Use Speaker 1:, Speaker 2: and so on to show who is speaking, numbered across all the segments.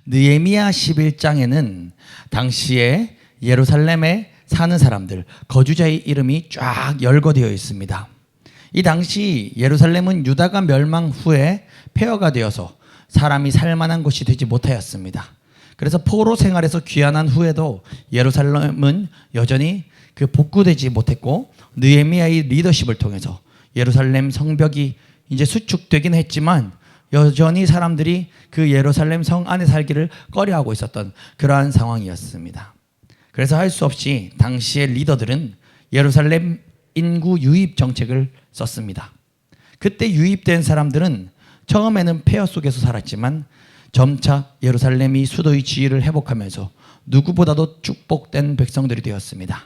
Speaker 1: 느헤미야 11장에는 당시에 예루살렘에 사는 사람들, 거주자의 이름이 쫙 열거되어 있습니다. 이 당시 예루살렘은 유다가 멸망 후에 폐허가 되어서 사람이 살만한 곳이 되지 못하였습니다. 그래서 포로 생활에서 귀환한 후에도 예루살렘은 여전히 복구되지 못했고, 느헤미야의 리더십을 통해서 예루살렘 성벽이 이제 수축되긴 했지만 여전히 사람들이 그 예루살렘 성 안에 살기를 꺼려하고 있었던 그러한 상황이었습니다. 그래서 할 수 없이 당시의 리더들은 예루살렘 인구 유입 정책을 썼습니다. 그때 유입된 사람들은 처음에는 폐허 속에서 살았지만 점차 예루살렘이 수도의 지위를 회복하면서 누구보다도 축복된 백성들이 되었습니다.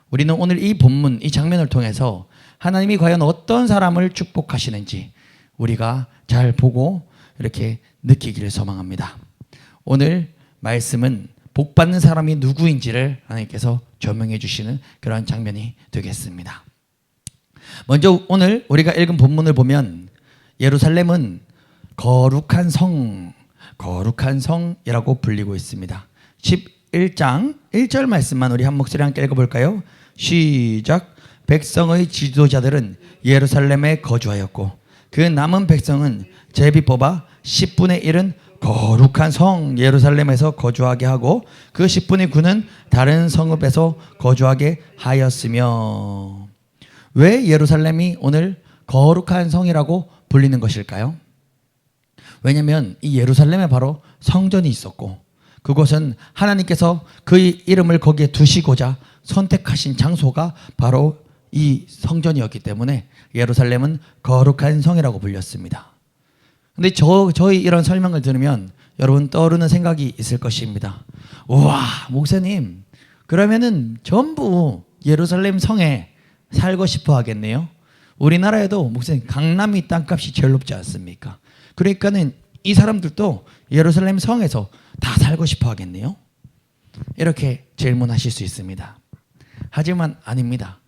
Speaker 1: 우리는 오늘 이 본문, 이 장면을 통해서 하나님이 과연 어떤 사람을 축복하시는지 우리가 잘 보고 이렇게 느끼기를 소망합니다. 오늘 말씀은 복받는 사람이 누구인지를 하나님께서 조명해 주시는 그런 장면이 되겠습니다. 먼저 오늘 우리가 읽은 본문을 보면 예루살렘은 거룩한 성이라고 불리고 있습니다. 11장 1절 말씀만 우리 한 목소리 함께 읽어볼까요? 시작. 백성의 지도자들은 예루살렘에 거주하였고 그 남은 백성은 제비 뽑아 10분의 1은 거룩한 성 예루살렘에서 거주하게 하고 그 10분의 9는 다른 성읍에서 거주하게 하였으며. 왜 예루살렘이 오늘 거룩한 성이라고 불리는 것일까요? 왜냐하면 이 예루살렘에 바로 성전이 있었고 그곳은 하나님께서 그의 이름을 거기에 두시고자 선택하신 장소가 바로 이 성전이었기 때문에 예루살렘은 거룩한 성이라고 불렸습니다. 근데 저희 이런 설명을 들으면 여러분 떠오르는 생각이 있을 것입니다. 우와, 목사님, 그러면은 전부 예루살렘 성에 살고 싶어 하겠네요. 우리나라에도 목사님 강남이 땅값이 제일 높지 않습니까? 그러니까는 이 사람들도 예루살렘 성에서 다 살고 싶어 하겠네요. 이렇게 질문하실 수 있습니다. 하지만 아닙니다.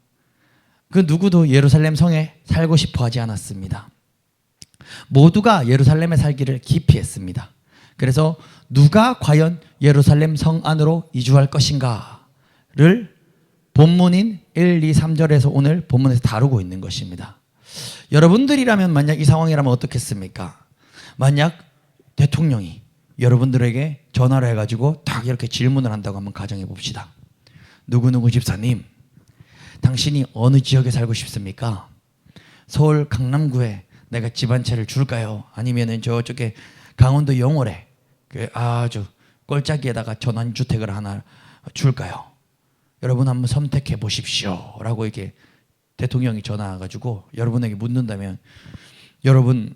Speaker 1: 그 누구도 예루살렘 성에 살고 싶어 하지 않았습니다. 모두가 예루살렘에 살기를 기피했습니다. 그래서 누가 과연 예루살렘 성 안으로 이주할 것인가를 본문인 1, 2, 3절에서 오늘 본문에서 다루고 있는 것입니다. 여러분들이라면 만약 이 상황이라면 어떻겠습니까? 만약 대통령이 여러분들에게 전화를 해가지고 딱 이렇게 질문을 한다고 한번 가정해 봅시다. 누구누구 집사님, 당신이 어느 지역에 살고 싶습니까? 서울 강남구에 내가 집 한 채를 줄까요? 아니면은 저쪽에 강원도 영월에 아주 꼴짝이에다가 전원주택을 하나 줄까요? 여러분 한번 선택해 보십시오 라고 이렇게 대통령이 전화 와가지고 여러분에게 묻는다면 여러분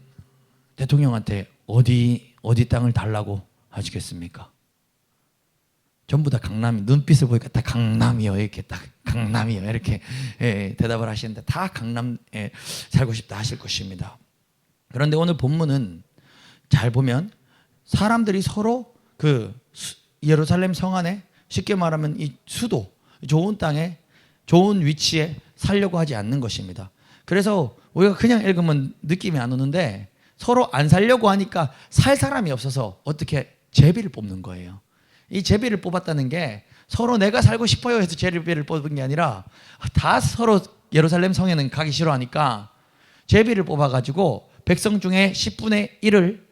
Speaker 1: 대통령한테 어디 땅을 달라고 하시겠습니까? 전부 다 강남이, 눈빛을 보니까 다 강남이요 이렇게 딱 강남이요 이렇게 대답을 하시는데 다 강남에 살고 싶다 하실 것입니다. 그런데 오늘 본문은 잘 보면 사람들이 서로 그 예루살렘 성 안에 쉽게 말하면 이 수도, 좋은 땅에 좋은 위치에 살려고 하지 않는 것입니다. 그래서 우리가 그냥 읽으면 느낌이 안 오는데 서로 안 살려고 하니까 살 사람이 없어서 어떻게 제비를 뽑는 거예요. 이 제비를 뽑았다는 게 서로 내가 살고 싶어요 해서 제비를 뽑은 게 아니라 다 서로 예루살렘 성에는 가기 싫어하니까 제비를 뽑아가지고 백성 중에 10분의 1을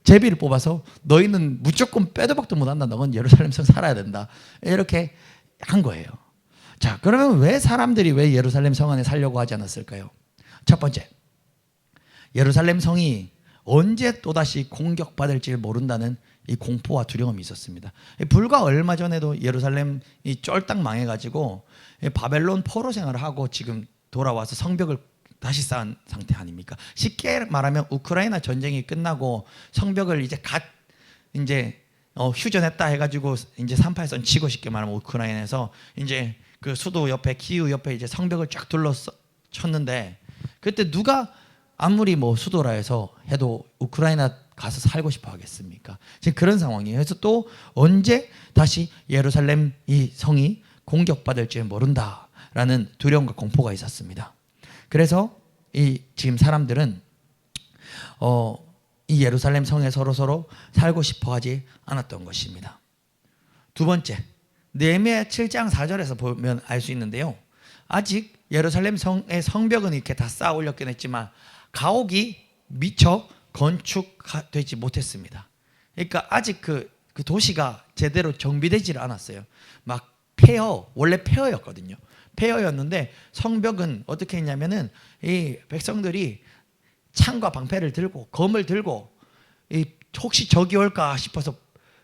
Speaker 1: 제비를 뽑아서 너희는 무조건 빼도 박도 못한다. 너는 예루살렘 성 살아야 된다. 이렇게 한 거예요. 자, 그러면 왜 사람들이 왜 예루살렘 성 안에 살려고 하지 않았을까요? 첫 번째, 예루살렘 성이 언제 또다시 공격받을지 모른다는 이 공포와 두려움이 있었습니다. 불과 얼마 전에도 예루살렘이 쫄딱 망해가지고 바벨론 포로 생활을 하고 지금 돌아와서 성벽을 다시 쌓은 상태 아닙니까? 쉽게 말하면 우크라이나 전쟁이 끝나고 성벽을 이제 휴전했다 해가지고 이제 38선 치고 쉽게 말하면 우크라이나에서 이제 그 수도 옆에 키우 옆에 이제 성벽을 쫙 둘러쳤는데 그때 누가 아무리 뭐 수도라 해서 해도 우크라이나 가서 살고 싶어 하겠습니까? 지금 그런 상황이에요. 그래서 또 언제 다시 예루살렘 이 성이 공격받을지 모른다라는 두려움과 공포가 있었습니다. 그래서 이 지금 사람들은 이 예루살렘 성에 서로 살고 싶어 하지 않았던 것입니다. 두 번째, 느헤미야 7장 4절에서 보면 알 수 있는데요. 아직 예루살렘 성의 성벽은 이렇게 다 쌓아 올렸긴 했지만 가옥이 미처 건축되지 못했습니다. 그러니까 아직 그 도시가 제대로 정비되지를 않았어요. 막 원래 폐허였거든요. 폐허였는데 성벽은 어떻게 했냐면은 이 백성들이 창과 방패를 들고 검을 들고 혹시 적이 올까 싶어서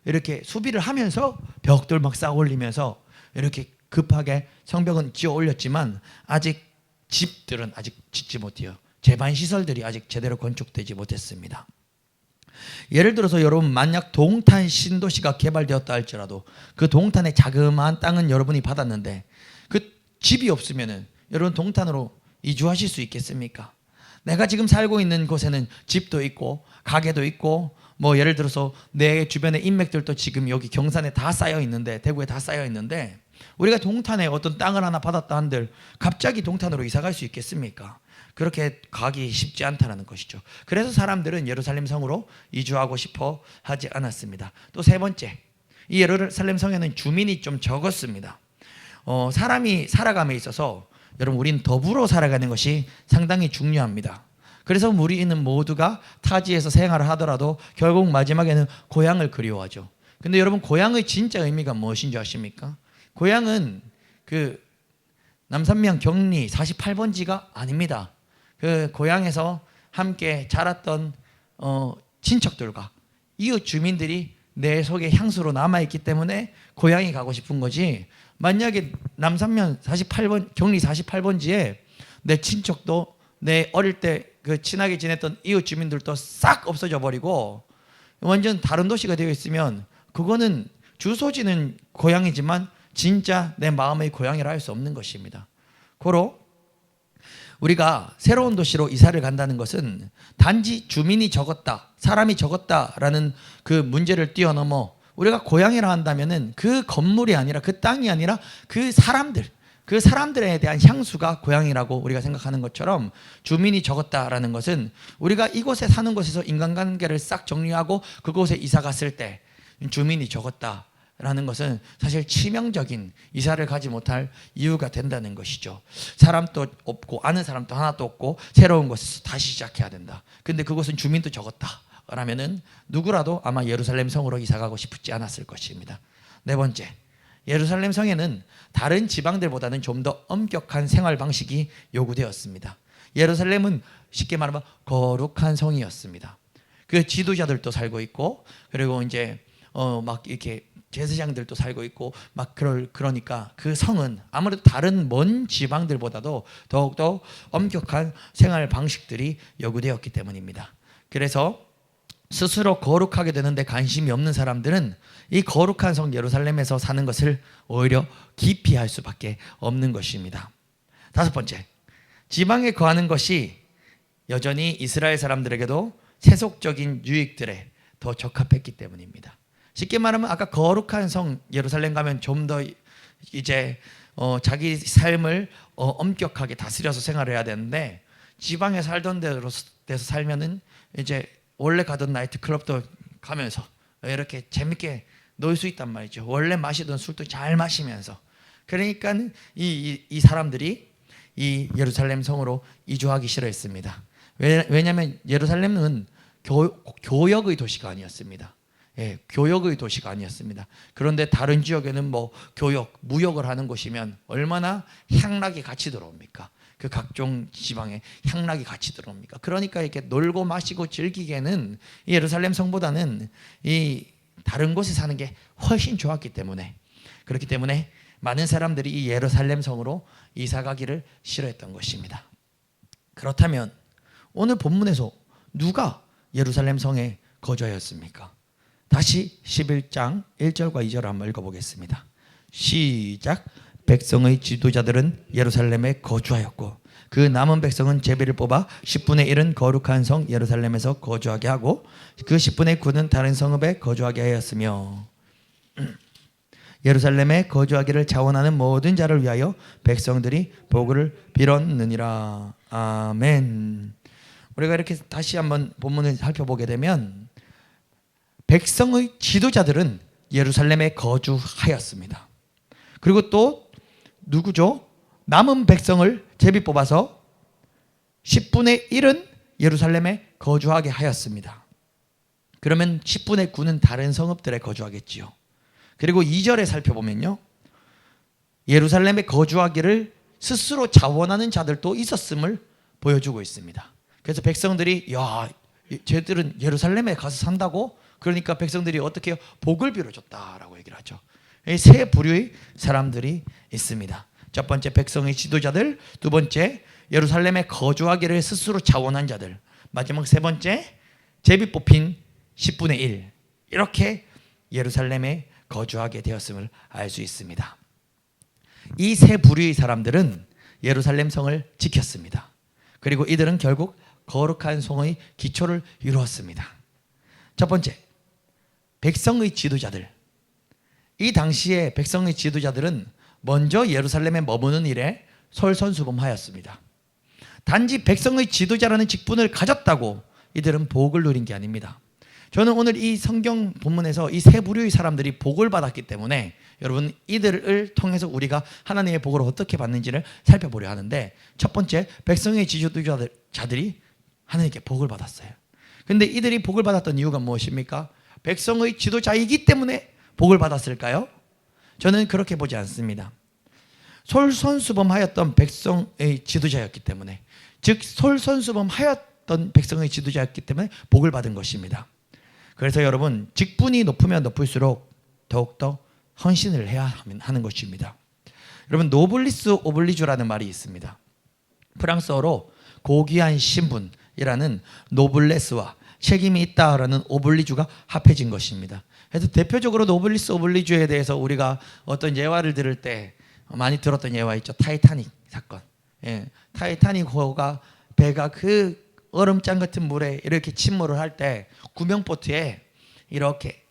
Speaker 1: 이렇게 수비를 하면서 벽돌 막 쌓아 올리면서 이렇게 급하게 성벽은 지어 올렸지만 아직 집들은 아직 짓지 못해요. 제반 시설들이 아직 제대로 건축되지 못했습니다. 예를 들어서 여러분, 만약 동탄 신도시가 개발되었다 할지라도 그 동탄의 자그마한 땅은 여러분이 받았는데 그 집이 없으면은 여러분 동탄으로 이주하실 수 있겠습니까? 내가 지금 살고 있는 곳에는 집도 있고 가게도 있고 뭐 예를 들어서 내 주변의 인맥들도 지금 여기 경산에 다 쌓여 있는데, 대구에 다 쌓여 있는데 우리가 동탄에 어떤 땅을 하나 받았다 한들 갑자기 동탄으로 이사 갈 수 있겠습니까? 그렇게 가기 쉽지 않다는 것이죠. 그래서 사람들은 예루살렘 성으로 이주하고 싶어 하지 않았습니다. 또 세 번째, 이 예루살렘 성에는 주민이 좀 적었습니다. 사람이 살아감에 있어서 여러분, 우린 더불어 살아가는 것이 상당히 중요합니다. 그래서 우리는 모두가 타지에서 생활을 하더라도 결국 마지막에는 고향을 그리워하죠. 근데 여러분, 고향의 진짜 의미가 무엇인지 아십니까? 고향은 그 남산면 경리 48번지가 아닙니다. 그 고향에서 함께 자랐던 친척들과 이웃 주민들이 내 속에 향수로 남아있기 때문에 고향이 가고 싶은 거지, 만약에 남산면 48번 경리 48번지에 내 친척도 내 어릴 때 그 친하게 지냈던 이웃 주민들도 싹 없어져 버리고 완전 다른 도시가 되어 있으면 그거는 주소지는 고향이지만 진짜 내 마음의 고향이라 할 수 없는 것입니다. 고로 우리가 새로운 도시로 이사를 간다는 것은 단지 주민이 적었다, 사람이 적었다라는 그 문제를 뛰어넘어 우리가 고향이라 한다면은 그 건물이 아니라, 그 땅이 아니라 그 사람들에 대한 향수가 고향이라고 우리가 생각하는 것처럼, 주민이 적었다라는 것은 우리가 이곳에 사는 곳에서 인간관계를 싹 정리하고 그곳에 이사 갔을 때 주민이 적었다라는 것은 사실 치명적인 이사를 가지 못할 이유가 된다는 것이죠. 사람도 없고 아는 사람도 하나도 없고 새로운 곳에서 다시 시작해야 된다. 근데 그곳은 주민도 적었다 라면은 누구라도 아마 예루살렘 성으로 이사 가고 싶지 않았을 것입니다. 네 번째, 예루살렘 성에는 다른 지방들보다는 좀 더 엄격한 생활 방식이 요구되었습니다. 예루살렘은 쉽게 말하면 거룩한 성이었습니다. 그 지도자들도 살고 있고, 그리고 이제 막 이렇게 제사장들도 살고 있고 막 그러니까 그 성은 아무래도 다른 먼 지방들보다도 더욱더 엄격한 생활 방식들이 요구되었기 때문입니다. 그래서 스스로 거룩하게 되는데 관심이 없는 사람들은 이 거룩한 성 예루살렘에서 사는 것을 오히려 기피할 수밖에 없는 것입니다. 다섯 번째, 지방에 거하는 것이 여전히 이스라엘 사람들에게도 세속적인 유익들에 더 적합했기 때문입니다. 쉽게 말하면 아까 거룩한 성 예루살렘 가면 좀 더 이제 자기 삶을 엄격하게 다스려서 생활해야 되는데, 지방에 살던 데서 살면은 이제 원래 가던 나이트클럽도 가면서 이렇게 재밌게 놀 수 있단 말이죠. 원래 마시던 술도 잘 마시면서. 그러니까 이 사람들이 이 예루살렘 성으로 이주하기 싫어했습니다. 왜냐하면 예루살렘은 교역의 도시가 아니었습니다. 예, 교역의 도시가 아니었습니다. 그런데 다른 지역에는 뭐 무역을 하는 곳이면 얼마나 향락이 같이 들어옵니까? 그 각종 지방에 향락이 같이 들어옵니까? 그러니까 이렇게 놀고 마시고 즐기기에는 이 예루살렘 성보다는 이 다른 곳에 사는 게 훨씬 좋았기 때문에, 그렇기 때문에 많은 사람들이 이 예루살렘 성으로 이사 가기를 싫어했던 것입니다. 그렇다면 오늘 본문에서 누가 예루살렘 성에 거주하였습니까? 다시 11장 1절과 2절을 한번 읽어보겠습니다. 시작. 백성의 지도자들은 예루살렘에 거주하였고 그 남은 백성은 제비를 뽑아 10분의 1은 거룩한 성 예루살렘에서 거주하게 하고 그 10분의 9는 다른 성읍에 거주하게 하였으며, 예루살렘에 거주하기를 자원하는 모든 자를 위하여 백성들이 복을 빌었느니라. 아멘. 우리가 이렇게 다시 한번 본문을 살펴보게 되면 백성의 지도자들은 예루살렘에 거주하였습니다. 그리고 또 누구죠? 남은 백성을 제비 뽑아서 10분의 1은 예루살렘에 거주하게 하였습니다. 그러면 10분의 9는 다른 성읍들에 거주하겠지요. 그리고 2절에 살펴보면요, 예루살렘에 거주하기를 스스로 자원하는 자들도 있었음을 보여주고 있습니다. 그래서 백성들이 야, 쟤들은 예루살렘에 가서 산다고? 그러니까 백성들이 어떻게 해요? 복을 빌어줬다라고 얘기를 하죠. 이 세 부류의 사람들이 있습니다. 첫 번째 백성의 지도자들, 두 번째 예루살렘에 거주하기를 스스로 자원한 자들, 마지막 세 번째 제비 뽑힌 10분의 1, 이렇게 예루살렘에 거주하게 되었음을 알 수 있습니다. 이 세 부류의 사람들은 예루살렘 성을 지켰습니다. 그리고 이들은 결국 거룩한 성의 기초를 이루었습니다. 첫 번째, 백성의 지도자들. 이 당시에 백성의 지도자들은 먼저 예루살렘에 머무는 일에 솔선수범하였습니다. 단지 백성의 지도자라는 직분을 가졌다고 이들은 복을 누린 게 아닙니다. 저는 오늘 이 성경 본문에서 이 세 부류의 사람들이 복을 받았기 때문에 여러분, 이들을 통해서 우리가 하나님의 복을 어떻게 받는지를 살펴보려 하는데, 첫 번째, 백성의 지도자들이 하나님께 복을 받았어요. 근데 이들이 복을 받았던 이유가 무엇입니까? 백성의 지도자이기 때문에 복을 받았을까요? 저는 그렇게 보지 않습니다. 솔선수범하였던 백성의 지도자였기 때문에, 즉 솔선수범하였던 백성의 지도자였기 때문에 복을 받은 것입니다. 그래서 여러분, 직분이 높으면 높을수록 더욱더 헌신을 해야 하는 것입니다. 여러분, 노블리스 오블리주라는 말이 있습니다. 프랑스어로 고귀한 신분이라는 노블레스와 책임이 있다라는 오블리주가 합해진 것입니다. 그래서 대표적으로 노블리스 오블리주에 대해서 우리가 어떤 예화를 들을 때 많이 들었던 예화 있죠. 타이타닉 사건. 예, 타이타닉호가 배가 그 얼음장 같은 물에 이렇게 침몰을 할 때 구명보트에 이렇게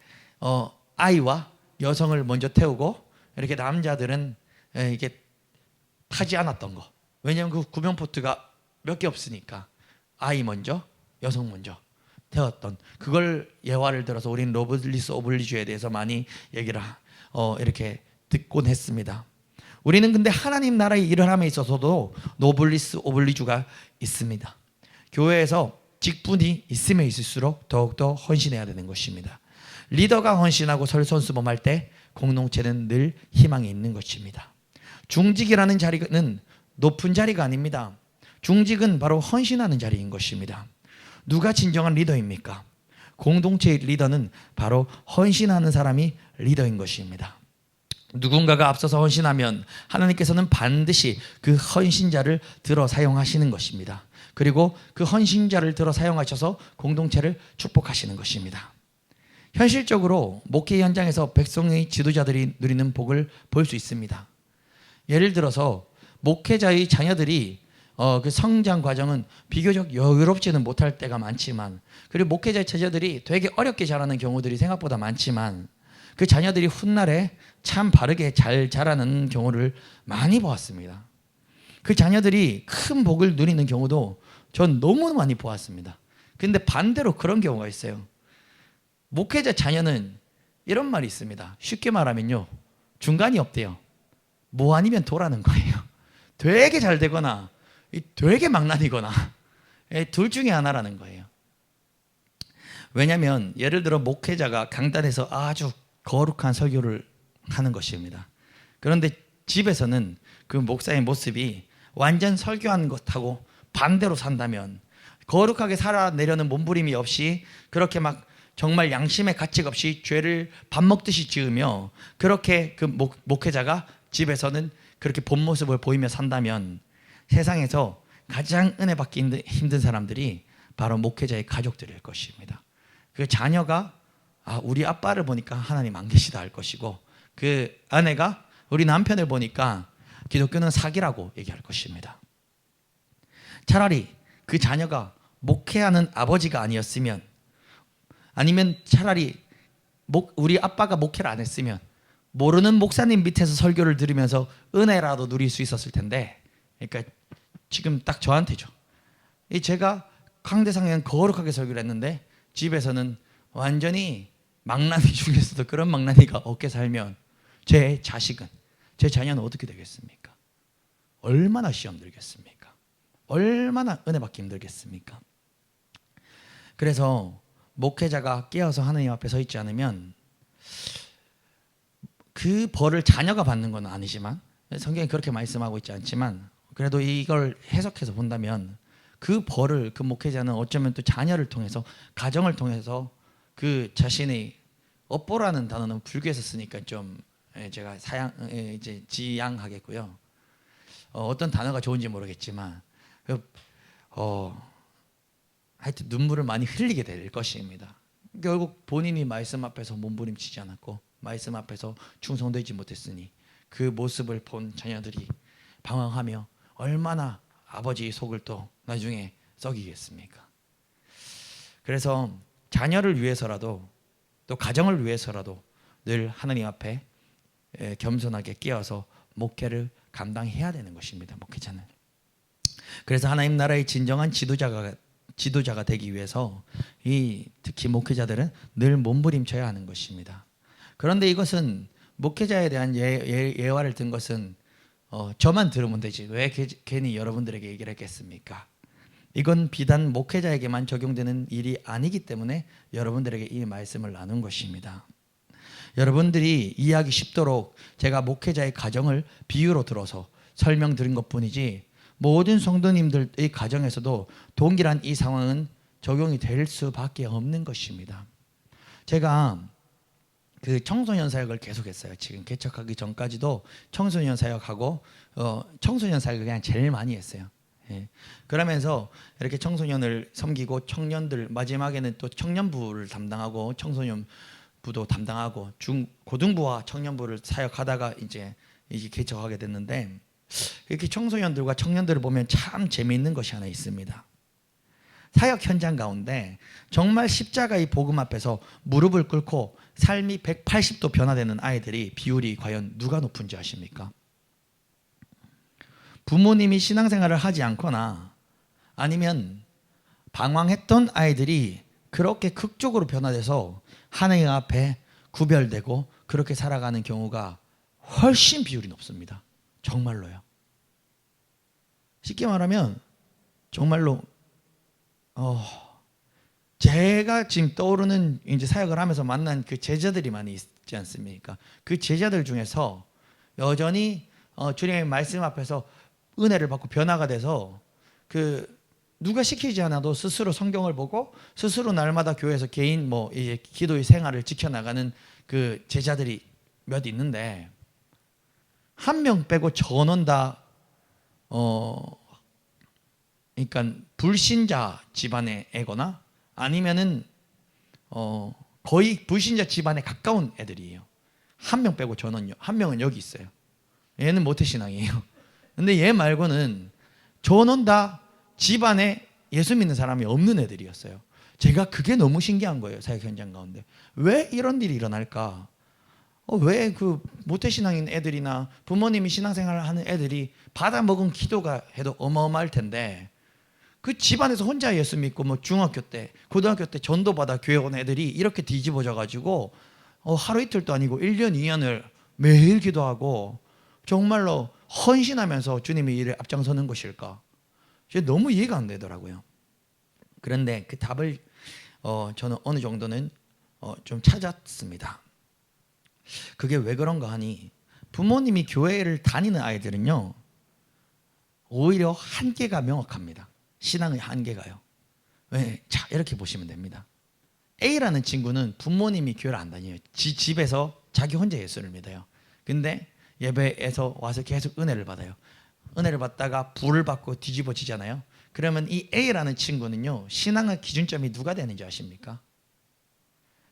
Speaker 1: 아이와 여성을 먼저 태우고 이렇게 남자들은 이게 타지 않았던 거. 왜냐하면 그 구명보트가 몇 개 없으니까 아이 먼저, 여성 먼저 태웠던 그걸 예화를 들어서 우리는 노블리스 오블리주에 대해서 많이 얘기를 이렇게 듣곤 했습니다. 우리는 근데 하나님 나라의 일을 함에 있어서도 노블리스 오블리주가 있습니다. 교회에서 직분이 있으면 있을수록 더욱더 헌신해야 되는 것입니다. 리더가 헌신하고 솔선수범할 때 공동체는 늘 희망이 있는 것입니다. 중직이라는 자리는 높은 자리가 아닙니다. 중직은 바로 헌신하는 자리인 것입니다. 누가 진정한 리더입니까? 공동체의 리더는 바로 헌신하는 사람이 리더인 것입니다. 누군가가 앞서서 헌신하면 하나님께서는 반드시 그 헌신자를 들어 사용하시는 것입니다. 그리고 그 헌신자를 들어 사용하셔서 공동체를 축복하시는 것입니다. 현실적으로 목회 현장에서 백성의 지도자들이 누리는 복을 볼 수 있습니다. 예를 들어서 목회자의 자녀들이 그 성장 과정은 비교적 여유롭지는 못할 때가 많지만, 그리고 목회자의 자녀들이 되게 어렵게 자라는 경우들이 생각보다 많지만, 그 자녀들이 훗날에 참 바르게 잘 자라는 경우를 많이 보았습니다. 그 자녀들이 큰 복을 누리는 경우도 전 너무 많이 보았습니다. 근데 반대로 그런 경우가 있어요. 목회자 자녀는 이런 말이 있습니다. 쉽게 말하면요, 중간이 없대요. 뭐 아니면 도라는 거예요. 되게 잘 되거나 되게 망나니거나 둘 중에 하나라는 거예요. 왜냐하면 예를 들어 목회자가 강단에서 아주 거룩한 설교를 하는 것입니다. 그런데 집에서는 그 목사의 모습이 완전 설교한 것하고 반대로 산다면, 거룩하게 살아내려는 몸부림이 없이 그렇게 막 정말 양심의 가책 없이 죄를 밥 먹듯이 지으며 그렇게 그 목회자가 집에서는 그렇게 본 모습을 보이며 산다면, 세상에서 가장 은혜 받기 힘든 사람들이 바로 목회자의 가족들일 것입니다. 그 자녀가 우리 아빠를 보니까 하나님 안 계시다 할 것이고, 그 아내가 우리 남편을 보니까 기독교는 사기라고 얘기할 것입니다. 차라리 그 자녀가 목회하는 아버지가 아니었으면, 아니면 차라리 우리 아빠가 목회를 안 했으면 모르는 목사님 밑에서 설교를 들으면서 은혜라도 누릴 수 있었을 텐데, 그러니까 지금 딱 저한테죠. 제가 강대상에는 거룩하게 설교를 했는데 집에서는 완전히 망나니 중에서도 그런 망나니가 없게 살면 제 자식은, 제 자녀는 어떻게 되겠습니까? 얼마나 시험 들겠습니까? 얼마나 은혜 받기 힘들겠습니까? 그래서 목회자가 깨어서 하나님 앞에 서 있지 않으면 그 벌을 자녀가 받는 건 아니지만, 성경이 그렇게 말씀하고 있지 않지만, 그래도 이걸 해석해서 본다면 그 벌을 그 목회자는 어쩌면 또 자녀를 통해서, 가정을 통해서 그 자신의, 업보라는 단어는 불교에서 쓰니까 좀 제가 이제 지양하겠고요. 어떤 단어가 좋은지 모르겠지만 하여튼 눈물을 많이 흘리게 될 것입니다. 결국 본인이 말씀 앞에서 몸부림치지 않았고 말씀 앞에서 충성되지 못했으니 그 모습을 본 자녀들이 방황하며 얼마나 아버지의 속을 또 나중에 썩이겠습니까? 그래서 자녀를 위해서라도 또 가정을 위해서라도 늘 하나님 앞에 겸손하게 깨어서 목회를 감당해야 되는 것입니다. 목회자는. 그래서 하나님 나라의 진정한 지도자가 되기 위해서 특히 목회자들은 늘 몸부림쳐야 하는 것입니다. 그런데 이것은 목회자에 대한 예화를 든 것은 저만 들으면 되지 왜 괜히 여러분들에게 얘기를 했겠습니까? 이건 비단 목회자에게만 적용되는 일이 아니기 때문에 여러분들에게 이 말씀을 나눈 것입니다. 여러분들이 이해하기 쉽도록 제가 목회자의 가정을 비유로 들어서 설명드린 것뿐이지 모든 성도님들의 가정에서도 동일한 이 상황은 적용이 될 수밖에 없는 것입니다. 제가 그 청소년 사역을 계속했어요. 지금 개척하기 전까지도 청소년 사역하고 청소년 사역을 그냥 제일 많이 했어요. 그러면서 이렇게 청소년을 섬기고 청년들, 마지막에는 또 청년부를 담당하고 청소년부도 담당하고 고등부와 청년부를 사역하다가 이제 개척하게 됐는데, 이렇게 청소년들과 청년들을 보면 참 재미있는 것이 하나 있습니다. 사역 현장 가운데 정말 십자가의 복음 앞에서 무릎을 꿇고 삶이 180도 변화되는 아이들이 비율이 과연 누가 높은지 아십니까? 부모님이 신앙생활을 하지 않거나 아니면 방황했던 아이들이 그렇게 극적으로 변화돼서 하나님 앞에 구별되고 그렇게 살아가는 경우가 훨씬 비율이 높습니다. 정말로요. 쉽게 말하면 정말로 제가 지금 떠오르는 이제 사역을 하면서 만난 그 제자들이 많이 있지 않습니까? 그 제자들 중에서 여전히 주님의 말씀 앞에서 은혜를 받고 변화가 돼서 누가 시키지 않아도 스스로 성경을 보고 스스로 날마다 교회에서 개인 이제 기도의 생활을 지켜나가는 그 제자들이 몇 있는데, 한 명 빼고 전원 다 그러니까 불신자 집안의 애거나 아니면은 거의 불신자 집안에 가까운 애들이에요. 한 명 빼고 전원요. 한 명은 여기 있어요. 얘는 모태신앙이에요. 근데 얘 말고는 전원 다 집안에 예수 믿는 사람이 없는 애들이었어요. 제가 그게 너무 신기한 거예요. 사역 현장 가운데 왜 이런 일이 일어날까? 왜 그 모태신앙인 애들이나 부모님이 신앙생활을 하는 애들이 받아먹은 기도가 해도 어마어마할 텐데, 그 집안에서 혼자 예수 믿고 중학교 때, 고등학교 때 전도받아 교회 온 애들이 이렇게 뒤집어져 가지고 하루 이틀도 아니고 1년 2년을 매일 기도하고 정말로 헌신하면서 주님의 일을 앞장서는 것일까? 너무 이해가 안 되더라고요. 그런데 그 답을 저는 어느 정도는 좀 찾았습니다. 그게 왜 그런가 하니, 부모님이 교회를 다니는 아이들은요 오히려 한계가 명확합니다. 신앙의 한계가요. 왜? 자, 이렇게 보시면 됩니다. A라는 친구는 부모님이 교회를 안 다녀요. 집에서 자기 혼자 예수를 믿어요. 근데 예배에서 와서 계속 은혜를 받아요. 은혜를 받다가 불을 받고 뒤집어지잖아요. 그러면 이 A라는 친구는요 신앙의 기준점이 누가 되는지 아십니까?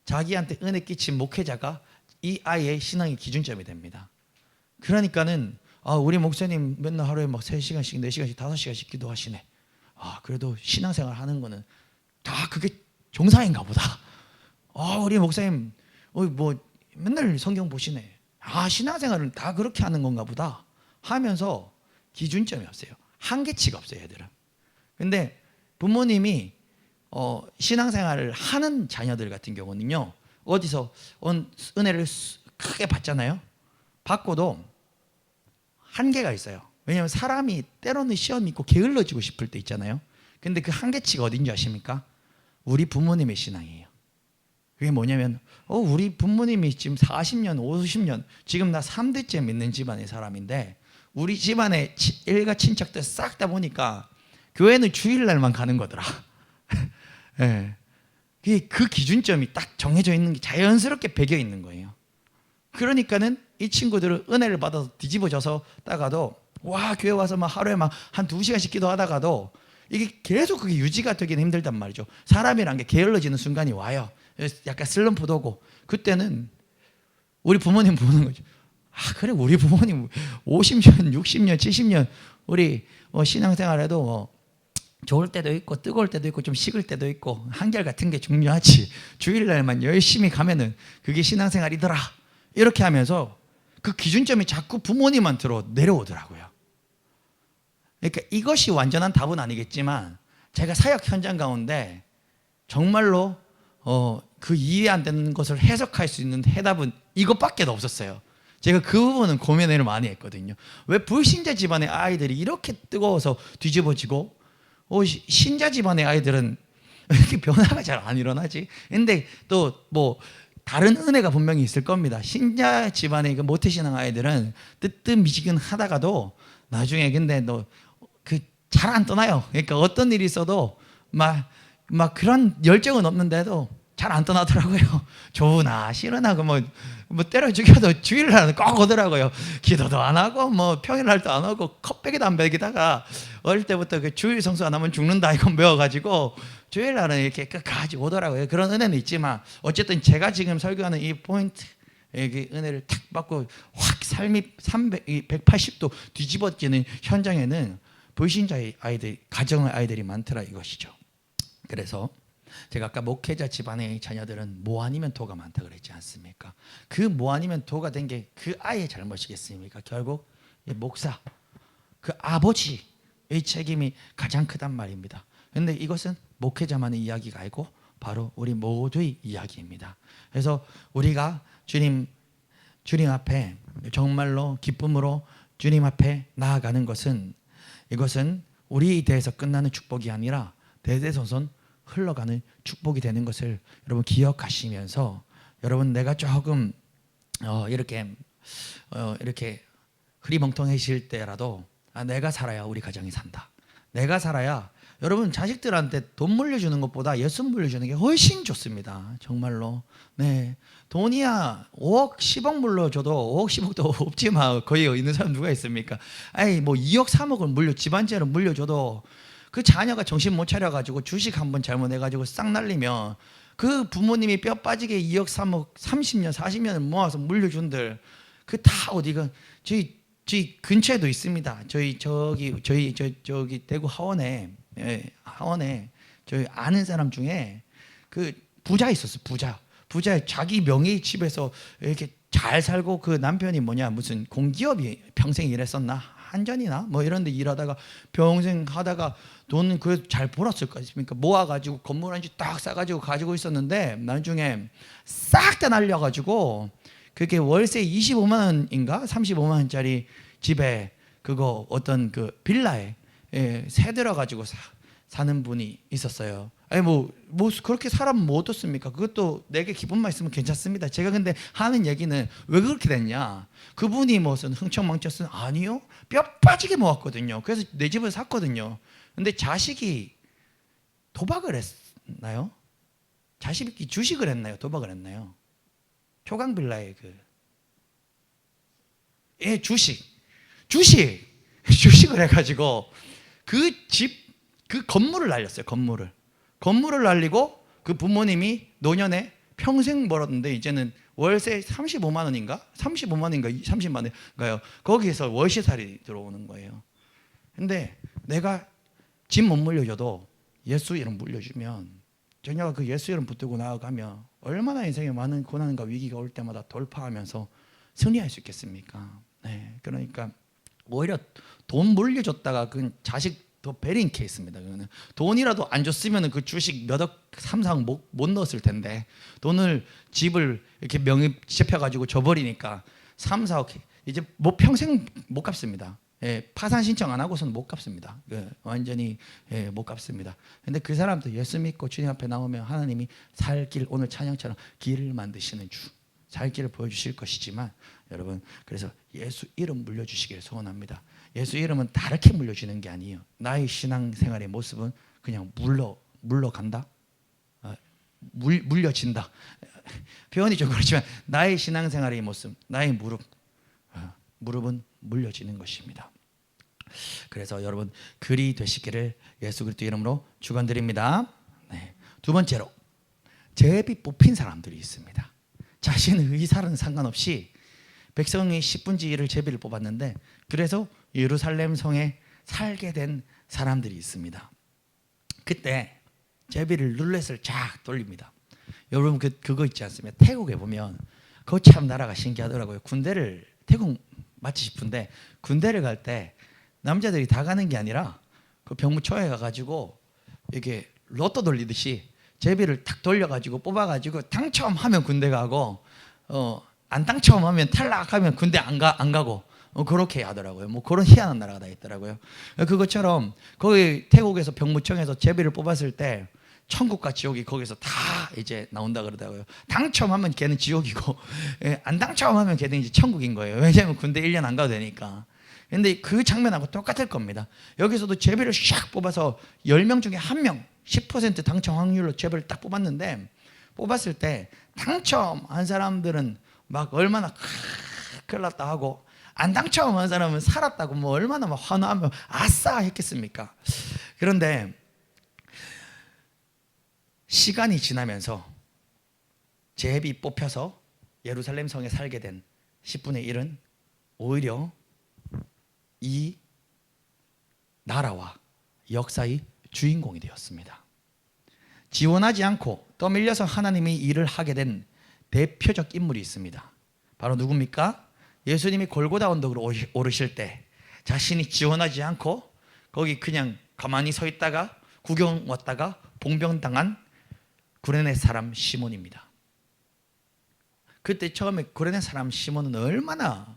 Speaker 1: 자기한테 은혜 끼친 목회자가 이 아이의 신앙의 기준점이 됩니다. 그러니까는 우리 목사님 맨날 하루에 3시간씩 4시간씩 5시간씩 기도하시네. 그래도 신앙생활 하는 거는 다 그게 정상인가 보다. 우리 목사님 맨날 성경 보시네. 신앙생활은 다 그렇게 하는 건가 보다 하면서 기준점이 없어요. 한계치가 없어요, 애들은. 근데 부모님이 신앙생활을 하는 자녀들 같은 경우는요, 어디서 은혜를 크게 받잖아요. 받고도 한계가 있어요. 왜냐하면 사람이 때로는 시험 있고 게을러지고 싶을 때 있잖아요. 근데 그 한계치가 어딘지 아십니까? 우리 부모님의 신앙이에요. 그게 뭐냐면 우리 부모님이 지금 40년 50년 지금 나 3대째 믿는 집안의 사람인데, 우리 집안의 일가 친척들 싹 다 보니까 교회는 주일날만 가는 거더라. 네. 그 기준점이 딱 정해져 있는 게 자연스럽게 배겨 있는 거예요. 그러니까는 이 친구들은 은혜를 받아서 뒤집어져서 따가도 와, 교회 와서 막 하루에 막 한 2시간씩 기도하다가도 이게 계속 그게 유지가 되기는 힘들단 말이죠. 사람이란 게 게을러지는 순간이 와요. 약간 슬럼프도 오고, 그때는 우리 부모님 보는 거죠. 그래, 우리 부모님 50년 60년 70년 우리 신앙생활에도 좋을 때도 있고 뜨거울 때도 있고 좀 식을 때도 있고 한결같은 게 중요하지, 주일날만 열심히 가면은 그게 신앙생활이더라, 이렇게 하면서 그 기준점이 자꾸 부모님한테로 내려오더라고요. 그러니까 이것이 완전한 답은 아니겠지만 제가 사역 현장 가운데 정말로 그 이해 안 되는 것을 해석할 수 있는 해답은 이것밖에 없었어요. 제가 그 부분은 고민을 많이 했거든요. 왜 불신자 집안의 아이들이 이렇게 뜨거워서 뒤집어지고 신자 집안의 아이들은 이렇게 변화가 잘 안 일어나지? 근데 또 뭐 다른 은혜가 분명히 있을 겁니다. 신자 집안의 그 모태신앙 아이들은 뜨뜻미지근 하다가도 나중에 근데 잘 안 떠나요. 그러니까 어떤 일이 있어도 막 그런 열정은 없는데도 잘 안 떠나더라고요. 좋으나 싫으나 뭐 때려 죽여도 주일날은 꼭 오더라고요. 기도도 안 하고 뭐 평일날도 안 하고 컵백에도 안 베기다가 어릴 때부터 그 주일 성수 안 하면 죽는다 이거 배워가지고 주일날은 이렇게 끝까지 오더라고요. 그런 은혜는 있지만 어쨌든 제가 지금 설교하는 이 포인트, 이 은혜를 탁 받고 확 삶이 180도 뒤집어지는 현장에는 불신자의 아이들, 가정의 아이들이 많더라 이것이죠. 그래서 제가 아까 목회자 집안의 자녀들은 뭐 아니면 도가 많다 그랬지 않습니까? 그 뭐 아니면 도가 된 게 그 아이의 잘못이겠습니까? 결국 목사, 그 아버지의 책임이 가장 크단 말입니다. 그런데 이것은 목회자만의 이야기가 아니고 바로 우리 모두의 이야기입니다. 그래서 우리가 주님 앞에 정말로 기쁨으로 주님 앞에 나아가는 것은, 이것은 우리에 대해서 끝나는 축복이 아니라 대대손손 흘러가는 축복이 되는 것을 여러분 기억하시면서, 여러분 내가 조금 이렇게 흐리멍텅해질 때라도 내가 살아야 우리 가정이 산다. 내가 살아야, 여러분 자식들한테 돈 물려주는 것보다 예수 물려주는 게 훨씬 좋습니다. 정말로. 네, 돈이야 5억 10억 물려줘도 5억 10억도 없지만 거의 있는 사람 누가 있습니까? 뭐 2억 3억을 집안재를 물려줘도 그 자녀가 정신 못 차려가지고 주식 한번 잘못해가지고 싹 날리면 그 부모님이 뼈 빠지게 2억 3억 30년 40년을 모아서 물려준들 그 다 어디가 저희 근처에도 있습니다. 저희 대구 하원에 저희 아는 사람 중에 그 부자 있었어. 부자 자기 명의 집에서 이렇게 잘 살고, 그 남편이 무슨 공기업이 평생 일했었나, 한전이나 뭐 이런 데 일하다가 평생 하다가 돈 그 잘 벌었을 거 아닙니까? 모아가지고 건물 한 집 딱 싸가지고 가지고 있었는데 나중에 싹 다 날려가지고 그게 월세 25만 원인가 35만 원짜리 집에 그거 어떤 그 빌라에 새 들어가지고 사는 분이 있었어요. 뭐 그렇게 사람 못 얻었습니까? 그것도 내게 기쁨만 있으면 괜찮습니다. 제가 근데 하는 얘기는 왜 그렇게 됐냐? 그분이 무슨 흥청망청 아니요, 뼈 빠지게 모았거든요. 그래서 내 집을 샀거든요. 근데 자식이 도박을 했나요? 자식이 주식을 했나요? 도박을 했나요? 초강빌라의 주식을 해가지고 그 건물을 날렸어요. 건물을 날리고 그 부모님이 노년에 평생 벌었는데 이제는 월세 35만 원인가 30만 원인가요? 거기에서 월세살이 들어오는 거예요. 근데 내가 집 못 물려줘도 예수 이름 물려주면, 자녀가 그 예수 이름 붙들고 나아가면 얼마나 인생에 많은 고난과 위기가 올 때마다 돌파하면서 승리할 수 있겠습니까? 네, 그러니까 오히려 돈 물려줬다가 그 자식 더 베린 케이스입니다. 그거는 돈이라도 안 줬으면 그 주식 몇억 3, 4억 못 넣었을 텐데 돈을 집을 이렇게 명의 잡혀가지고 줘버리니까 3, 4억 이제 뭐 평생 못 갚습니다. 예, 파산 신청 안 하고서는 못 갚습니다. 예, 완전히 못 갚습니다. 근데 그 사람도 예수 믿고 주님 앞에 나오면 하나님이 살 길, 오늘 찬양처럼 길을 만드시는 주, 살 길을 보여주실 것이지만 여러분, 그래서 예수 이름 물려주시길 소원합니다. 예수 이름은 다르게 물려주는 게 아니에요. 나의 신앙생활의 모습은 그냥 물러간다, 물려진다. 표현이 좀 그렇지만 나의 신앙생활의 모습, 나의 무릎은 물려지는 것입니다. 그래서 여러분 그리 되시기를 예수 그리스도 이름으로 축원드립니다. 네. 두 번째로 제비 뽑힌 사람들이 있습니다. 자신의 의사는 상관없이 백성이 10분지 1을 제비를 뽑았는데 그래서 예루살렘 성에 살게 된 사람들이 있습니다. 그때 제비를 룰렛을 쫙 돌립니다. 여러분 그거 있지 않습니까? 태국에 보면 그거 참 나라가 신기하더라고요. 군대를 태국 마치 싶은데 군대를 갈 때 남자들이 다 가는 게 아니라 그 병무초에 가가지고 이렇게 로또 돌리듯이 제비를 탁 돌려가지고 뽑아가지고 당첨하면 군대 가고 안 당첨하면 탈락하면 군대 안 가고 그렇게 하더라고요. 뭐 그런 희한한 나라가 다 있더라고요. 그것처럼 거기 태국에서 병무청에서 제비를 뽑았을 때 천국과 지옥이 거기서 다 이제 나온다 그러더라고요. 당첨하면 걔는 지옥이고 안 당첨하면 걔는 이제 천국인 거예요. 왜냐하면 군대 1년 안 가도 되니까. 근데 그 장면하고 똑같을 겁니다. 여기서도 제비를 샥 뽑아서 10명 중에 1명 10% 당첨 확률로 제비를 딱 뽑았는데 뽑았을 때 당첨한 사람들은 막 얼마나 큰일 났다 하고 안 당첨한 사람은 살았다고 뭐 얼마나 막 환호하며 아싸 했겠습니까? 그런데 시간이 지나면서 제비 뽑혀서 예루살렘 성에 살게 된 10분의 1은 오히려 이 나라와 역사의 주인공이 되었습니다. 지원하지 않고 떠밀려서 하나님이 일을 하게 된 대표적 인물이 있습니다. 바로 누굽니까? 예수님이 골고다 언덕으로 오르실 때 자신이 지원하지 않고 거기 그냥 가만히 서 있다가 구경 왔다가 봉병당한 구레네 사람 시몬입니다. 그때 처음에 구레네 사람 시몬은 얼마나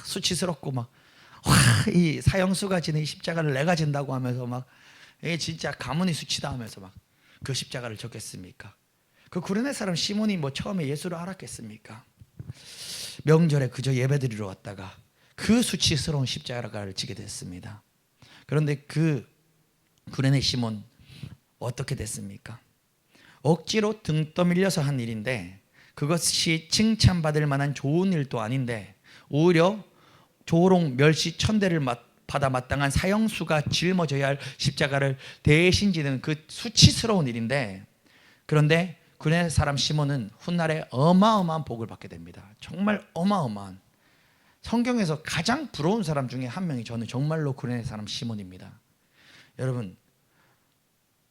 Speaker 1: 수치스럽고 막 이 사형수가 지는 이 십자가를 내가 진다고 하면서 막 진짜 가문이 수치다 하면서 막 그 십자가를 졌겠습니까? 그 구레네 사람 시몬이 뭐 처음에 예수를 알았겠습니까? 명절에 그저 예배드리러 왔다가 그 수치스러운 십자가를 지게 됐습니다. 그런데 그 구레네 시몬 어떻게 됐습니까? 억지로 등 떠밀려서 한 일인데 그것이 칭찬받을 만한 좋은 일도 아닌데 오히려 조롱, 멸시, 천대를 받아 마땅한 사형수가 짊어져야 할 십자가를 대신 지는 그 수치스러운 일인데 그런데 구레네 사람 시몬은 훗날에 어마어마한 복을 받게 됩니다. 정말 어마어마한. 성경에서 가장 부러운 사람 중에 한 명이 저는 정말로 구레네 사람 시몬입니다. 여러분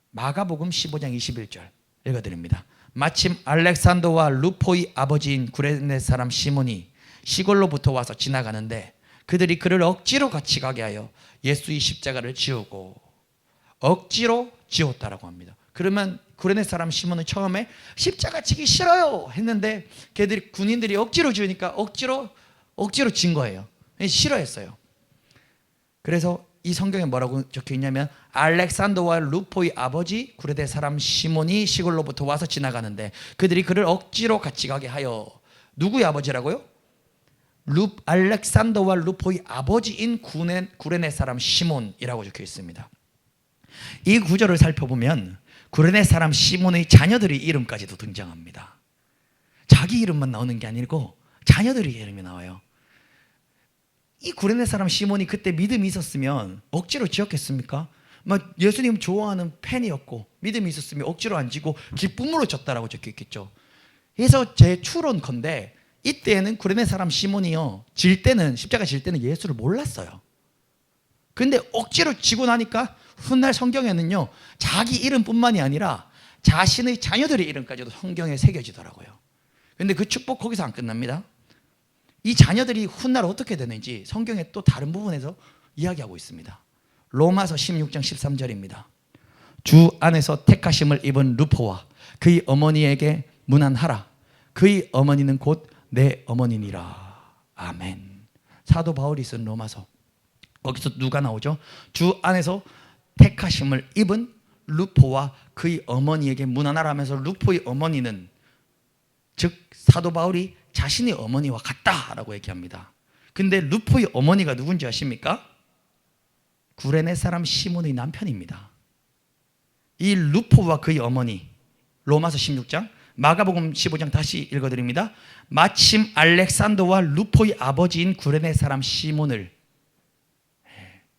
Speaker 1: 마가복음 15장 21절 읽어드립니다. 마침 알렉산더와 루포의 아버지인 구레네 사람 시몬이 시골로부터 와서 지나가는데 그들이 그를 억지로 같이 가게 하여 예수의 십자가를 지우고 억지로 지웠다라고 합니다. 그러면 구레네 사람 시몬은 처음에 십자가 지기 싫어요 했는데 걔들이 군인들이 억지로 지우니까 억지로 진 거예요. 싫어했어요. 그래서 이 성경에 뭐라고 적혀 있냐면 알렉산더와 루포의 아버지 구레네 사람 시몬이 시골로부터 와서 지나가는데 그들이 그를 억지로 같이 가게 하여 누구의 아버지라고요? 알렉산더와 루포의 아버지인 구레네 사람 시몬이라고 적혀 있습니다. 이 구절을 살펴보면 구레네 사람 시몬의 자녀들의 이름까지도 등장합니다. 자기 이름만 나오는 게 아니고 자녀들의 이름이 나와요. 이 구레네 사람 시몬이 그때 믿음이 있었으면 억지로 지었겠습니까? 막 예수님 좋아하는 팬이었고 믿음이 있었으면 억지로 안 지고 기쁨으로 졌다라고 적혀 있겠죠. 그래서 제 추론컨대 이때는 구레네 사람 시몬이요 십자가 질 때는 예수를 몰랐어요. 근데 억지로 지고 나니까 훗날 성경에는요 자기 이름뿐만이 아니라 자신의 자녀들의 이름까지도 성경에 새겨지더라고요. 근데 그 축복 거기서 안 끝납니다. 이 자녀들이 훗날 어떻게 되는지 성경에 또 다른 부분에서 이야기하고 있습니다. 로마서 16장 13절입니다. 주 안에서 택하심을 입은 루포와 그의 어머니에게 문안하라. 그의 어머니는 곧 내 어머니니라. 아멘. 사도 바울이 쓴 로마서, 거기서 누가 나오죠? 주 안에서 택하심을 입은 루포와 그의 어머니에게 문안하라 하면서, 루포의 어머니는 즉 사도 바울이 자신의 어머니와 같다라고 얘기합니다. 근데 루포의 어머니가 누군지 아십니까? 구레네 사람 시몬의 남편입니다. 이 루포와 그의 어머니, 로마서 16장, 마가복음 15장 다시 읽어드립니다. 마침 알렉산더와 루포의 아버지인 구레네 사람 시몬을,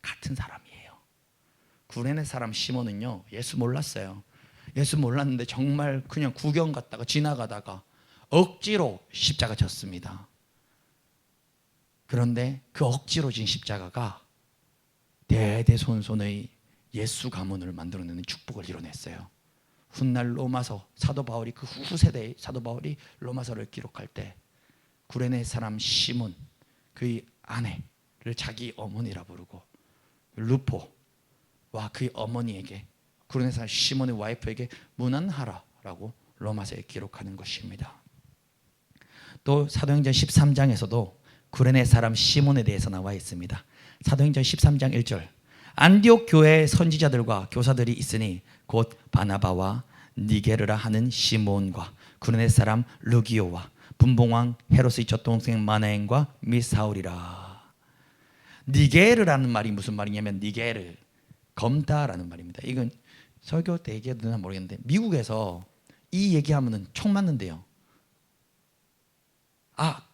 Speaker 1: 같은 사람이에요. 구레네 사람 시몬은요, 예수 몰랐어요. 예수 몰랐는데 정말 그냥 구경 갔다가 지나가다가 억지로 십자가 졌습니다. 그런데 그 억지로 진 십자가가 대대손손의 예수 가문을 만들어내는 축복을 이뤄냈어요. 훗날 로마서, 사도 바울이 그 후세대의 사도 바울이 로마서를 기록할 때 구레네 사람 시몬, 그의 아내를 자기 어머니라 부르고, 루포와 그의 어머니에게, 구레네 사람 시몬의 와이프에게 문안하라라고 로마서에 기록하는 것입니다. 또 사도행전 13장에서도 구레네 사람 시몬에 대해서 나와 있습니다. 사도행전 13장 1절, 안디옥 교회의 선지자들과 교사들이 있으니 곧 바나바와 니게르라 하는 시몬과 구레네 사람 루기오와 분봉왕 헤롯의 젖동생 마나엔과 및 사울이라. 니게르라는 말이 무슨 말이냐면, 니게르, 검다라는 말입니다. 이건 설교 때 얘기해도 모르겠는데 미국에서 이 얘기하면은 총 맞는데요.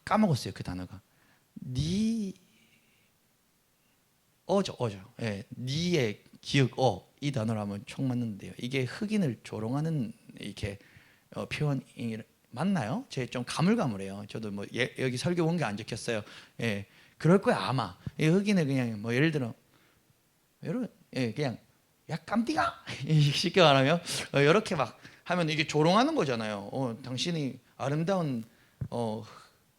Speaker 1: 까먹었어요 그 단어가. 어죠. 예, 니의 기억 이 단어로 하면 총 맞는데요. 이게 흑인을 조롱하는 이렇게 표현이 맞나요? 제 좀 가물가물해요. 저도 뭐 여기 설교 온 게 안 적혔어요. 예, 그럴 거야 아마. 이 흑인을 그냥 뭐 예를 들어 그냥 야 깜띠가 쉽게 말하면 이렇게 막 하면 이게 조롱하는 거잖아요. 당신이 아름다운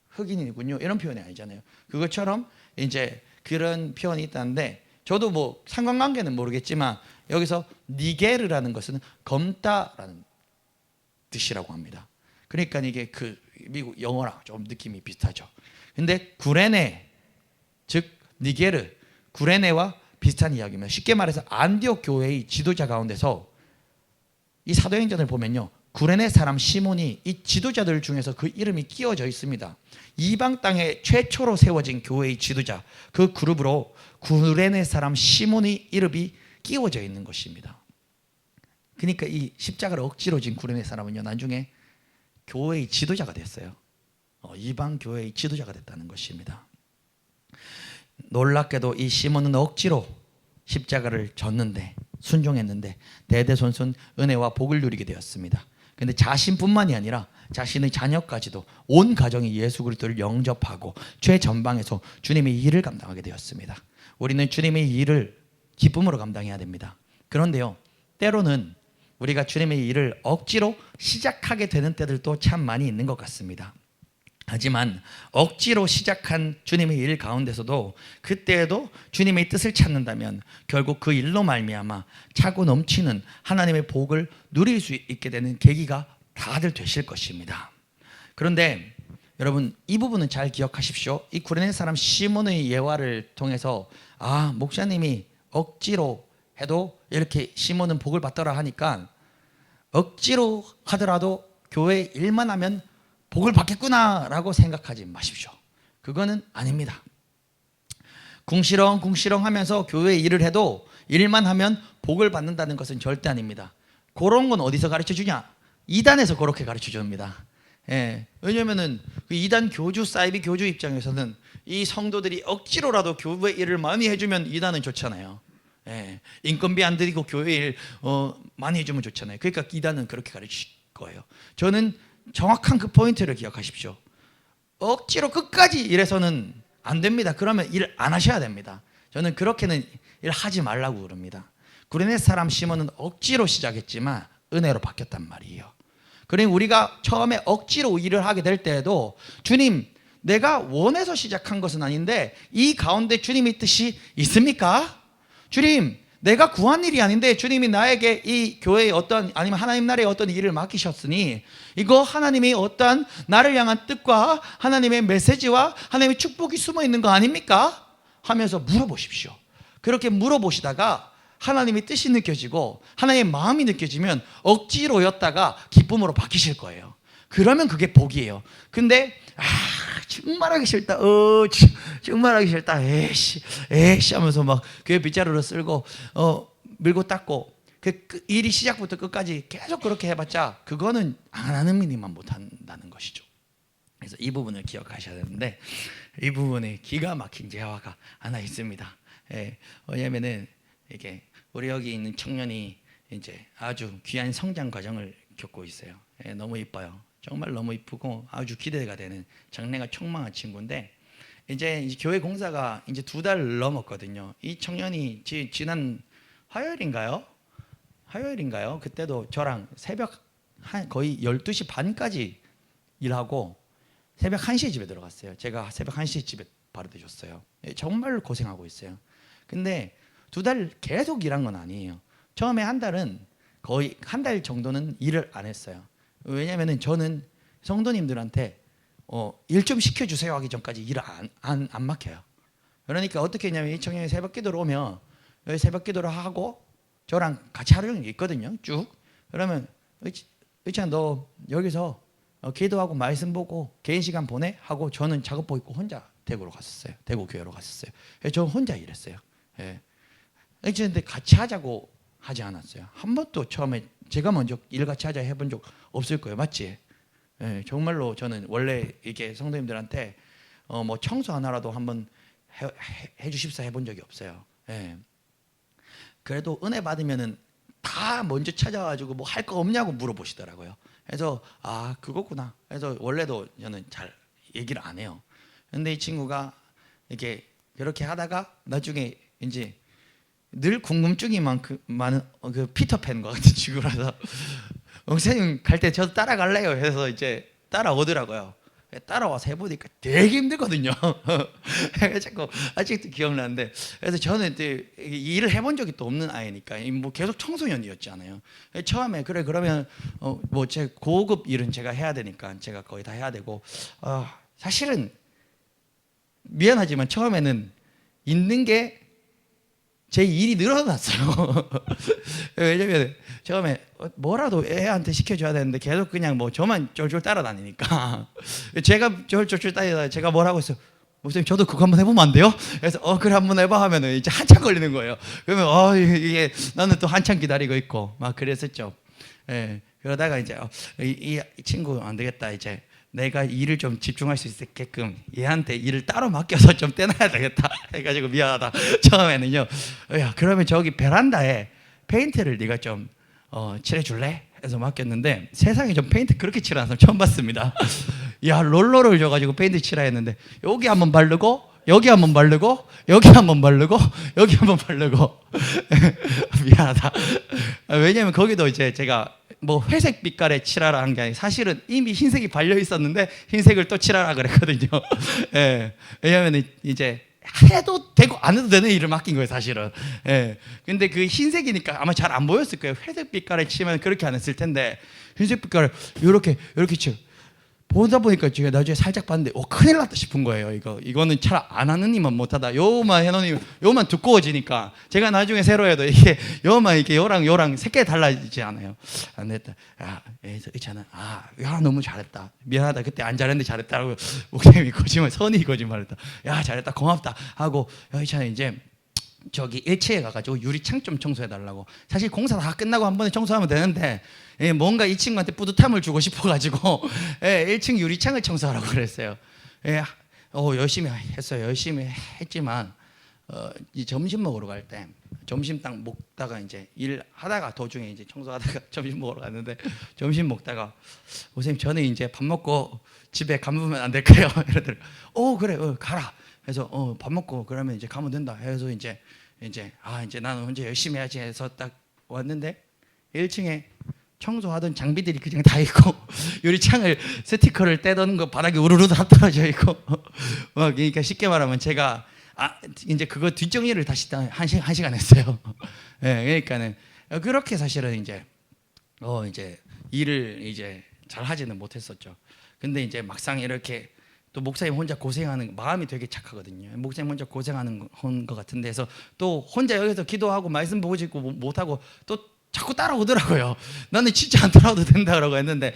Speaker 1: 흑인이군요, 이런 표현이 아니잖아요. 그것처럼 이제 그런 표현이 있다는데, 저도 뭐 상관관계는 모르겠지만 여기서 니게르라는 것은 검다라는 뜻이라고 합니다. 그러니까 이게 그 미국 영어랑 좀 느낌이 비슷하죠. 근데 구레네, 즉 니게르, 구레네와 비슷한 이야기입니다. 쉽게 말해서 안디옥 교회의 지도자 가운데서 이 사도행전을 보면요, 구레네 사람 시몬이 이 지도자들 중에서 그 이름이 끼워져 있습니다. 이방 땅에 최초로 세워진 교회의 지도자, 그 그룹으로 구레네 사람 시몬의 이름이 끼워져 있는 것입니다. 그러니까 이 십자가를 억지로 진 구레네 사람은요, 나중에 교회의 지도자가 됐어요. 이방 교회의 지도자가 됐다는 것입니다. 놀랍게도 이 시몬은 억지로 십자가를 졌는데, 순종했는데 대대손손 은혜와 복을 누리게 되었습니다. 근데 자신뿐만이 아니라 자신의 자녀까지도 온 가정이 예수 그리스도를 영접하고 최전방에서 주님의 일을 감당하게 되었습니다. 우리는 주님의 일을 기쁨으로 감당해야 됩니다. 그런데요, 때로는 우리가 주님의 일을 억지로 시작하게 되는 때들도 참 많이 있는 것 같습니다. 하지만 억지로 시작한 주님의 일 가운데서도 그때에도 주님의 뜻을 찾는다면 결국 그 일로 말미암아 차고 넘치는 하나님의 복을 누릴 수 있게 되는 계기가 다들 되실 것입니다. 그런데 여러분, 이 부분은 잘 기억하십시오. 이 구레네 사람 시몬의 예화를 통해서 목사님이 억지로 해도 이렇게 시몬은 복을 받더라 하니까 억지로 하더라도 교회 일만 하면 복을 받겠구나라고 생각하지 마십시오. 그거는 아닙니다. 궁시렁궁시렁 하면서 교회 일을 해도 일만 하면 복을 받는다는 것은 절대 아닙니다. 그런 건 어디서 가르쳐 주냐? 이단에서 그렇게 가르쳐 줍니다. 왜냐면은 그 이단 교주, 사이비 교주 입장에서는 이 성도들이 억지로라도 교회 일을 많이 해주면 이단은 좋잖아요. 인건비 안 들이고 교회 일 많이 해주면 좋잖아요. 그러니까 이단은 그렇게 가르칠 거예요. 저는 정확한 그 포인트를 기억하십시오. 억지로 끝까지 일해서는 안 됩니다. 그러면 일 안 하셔야 됩니다. 저는 그렇게는 일하지 말라고 그럽니다. 구레네 사람 시몬은 억지로 시작했지만 은혜로 바뀌었단 말이에요. 그러니 우리가 처음에 억지로 일을 하게 될 때에도 주님, 내가 원해서 시작한 것은 아닌데 이 가운데 주님의 뜻이 있습니까? 주님, 내가 구한 일이 아닌데 주님이 나에게 이 교회의 어떤 아니면 하나님 나라의 어떤 일을 맡기셨으니 이거 하나님이 어떤 나를 향한 뜻과 하나님의 메시지와 하나님의 축복이 숨어 있는 거 아닙니까? 하면서 물어보십시오. 그렇게 물어보시다가 하나님의 뜻이 느껴지고 하나님의 마음이 느껴지면 억지로였다가 기쁨으로 바뀌실 거예요. 그러면 그게 복이에요. 근데 정말 하기 싫다. 정말 하기 싫다. 에이씨 하면서 막 교회 빗자루로 쓸고 밀고 닦고 그 일이 시작부터 끝까지 계속 그렇게 해봤자 그거는 안 하는 미니만 못한다는 것이죠. 그래서 이 부분을 기억하셔야 되는데 이 부분에 기가 막힌 재화가 하나 있습니다. 왜냐면은 이게 우리 여기 있는 청년이 이제 아주 귀한 성장 과정을 겪고 있어요. 너무 이뻐요. 정말 너무 이쁘고 아주 기대가 되는 장래가 촉망한 친구인데 이제 교회 공사가 이제 2달 넘었거든요. 이 청년이 지난 화요일인가요? 그때도 저랑 새벽 거의 12시 반까지 일하고 새벽 1시에 집에 들어갔어요. 제가 새벽 1시에 집에 바로 대줬어요. 정말 고생하고 있어요. 근데 2달 계속 일한 건 아니에요. 처음에 한 달은 거의 한 달 정도는 일을 안 했어요. 왜냐면은 저는 성도님들한테 일 좀 시켜주세요 하기 전까지 일을 안 맡겨요. 그러니까 어떻게 했냐면 이 청년이 새벽 기도를 오면 여기 새벽 기도를 하고 저랑 같이 하루 종일 있거든요. 쭉. 그러면 의찬 너 여기서 기도하고 말씀 보고 개인 시간 보내 하고 저는 작업복 입고 혼자 대구로 갔었어요. 대구 교회로 갔었어요. 저 혼자 일했어요. 근데 같이 하자고 하지 않았어요. 한 번도 처음에 제가 먼저 일 같이 하자 해본 적 없을 거예요. 맞지? 정말로 저는 원래 이게 성도님들한테 뭐 청소 하나라도 한번 해주십사 해본 적이 없어요. 그래도 은혜 받으면은 다 먼저 찾아가지고 뭐 할 거 없냐고 물어보시더라고요. 그래서 그거구나. 그래서 원래도 저는 잘 얘기를 안 해요. 근데 이 친구가 이렇게 그렇게 하다가 나중에 이제 늘 궁금증이 많은 그 피터팬과 같은 친구라서 선생님 갈 때 저도 따라갈래요 해서 이제 따라오더라고요. 따라와서 해보니까 되게 힘들거든요. 자꾸 아직도 기억나는데 그래서 저는 일을 해본 적이 또 없는 아이니까 뭐 계속 청소년이었잖아요. 처음에 그러면 뭐 제 고급 일은 제가 해야 되니까 제가 거의 다 해야 되고 사실은 미안하지만 처음에는 있는 게 제 일이 늘어났어요. 왜냐면 처음에 뭐라도 애한테 시켜줘야 되는데 계속 그냥 뭐 저만 쫄쫄 따라다니니까 제가 쫄쫄 따라다니다가 제가 뭐라고 했어요. 목사님 저도 그거 한번 해보면 안 돼요? 그래서 그래 한번 해봐 하면은 이제 한참 걸리는 거예요. 그러면 이게 나는 또 한참 기다리고 있고 막 그랬었죠. 그러다가 이제 이 친구 안 되겠다 이제 내가 일을 좀 집중할 수 있게끔 얘한테 일을 따로 맡겨서 좀 떼놔야 되겠다 해가지고 미안하다. 처음에는요. 야 그러면 저기 베란다에 페인트를 네가 좀 칠해줄래? 해서 맡겼는데 세상에 좀 페인트 그렇게 칠하는 사람 처음 봤습니다. 야 롤러를 줘가지고 페인트 칠하 했는데 여기 한번 바르고 여기 한번 바르고 여기 한번 바르고 여기 한번 바르고 미안하다. 왜냐면 거기도 이제 제가 뭐 회색 빛깔에 칠하라 한 게 아니라 사실은 이미 흰색이 발려 있었는데 흰색을 또 칠하라 그랬거든요. 왜냐면 이제 해도 되고 안 해도 되는 일을 맡긴 거예요 사실은. 근데 그 흰색이니까 아마 잘 안 보였을 거예요. 회색 빛깔에 치면 그렇게 안 했을 텐데 흰색 빛깔을 이렇게 치 보다 보니까 제가 나중에 살짝 봤는데 큰일 났다 싶은 거예요. 이거는 잘 안 하는 이만 못하다. 요만 해놓으면 요만 두꺼워지니까 제가 나중에 새로 해도 이게 요만 이렇게 요랑 색깔이 달라지지 않아요. 안 됐다. 있잖아. 야 너무 잘했다. 미안하다. 그때 안 잘했는데 잘했다고 목사님이 선이 거짓말했다. 야 잘했다. 고맙다 하고 있잖아 이제. 저기 1층에 가가지고 유리창 좀 청소해달라고. 사실 공사 다 끝나고 한 번에 청소하면 되는데 뭔가 이 친구한테 뿌듯함을 주고 싶어가지고 1층 유리창을 청소하라고 그랬어요. 열심히 했어요. 열심히 했지만 이 점심 먹으러 갈 때 점심 딱 먹다가 이제 일하다가 도중에 이제 청소하다가 점심 먹으러 갔는데 점심 먹다가 선생님 저는 이제 밥 먹고 집에 가면 안 될까요? 이러더라고요. 그래 가라. 그래서 밥 먹고 그러면 이제 가면 된다 해서 이제 나는 혼자 열심히 해야지 해서 딱 왔는데 1층에 청소하던 장비들이 그냥 다 있고 유리창을 스티커를 떼던 거 바닥에 우르르 다 떨어져 있고 막 그러니까 쉽게 말하면 제가 이제 그거 뒷정리를 다시 한 시간 했어요. 예, 그러니까는 그렇게 사실은 이제 일을 이제 잘 하지는 못했었죠. 근데 이제 막상 이렇게 또 목사님 혼자 고생하는 마음이 되게 착하거든요. 목사님 혼자 고생하는 것 같은데 해서 또 혼자 여기서 기도하고 말씀 보고 싶고 못하고 또 자꾸 따라오더라고요. 나는 진짜 안 따라와도 된다라고 했는데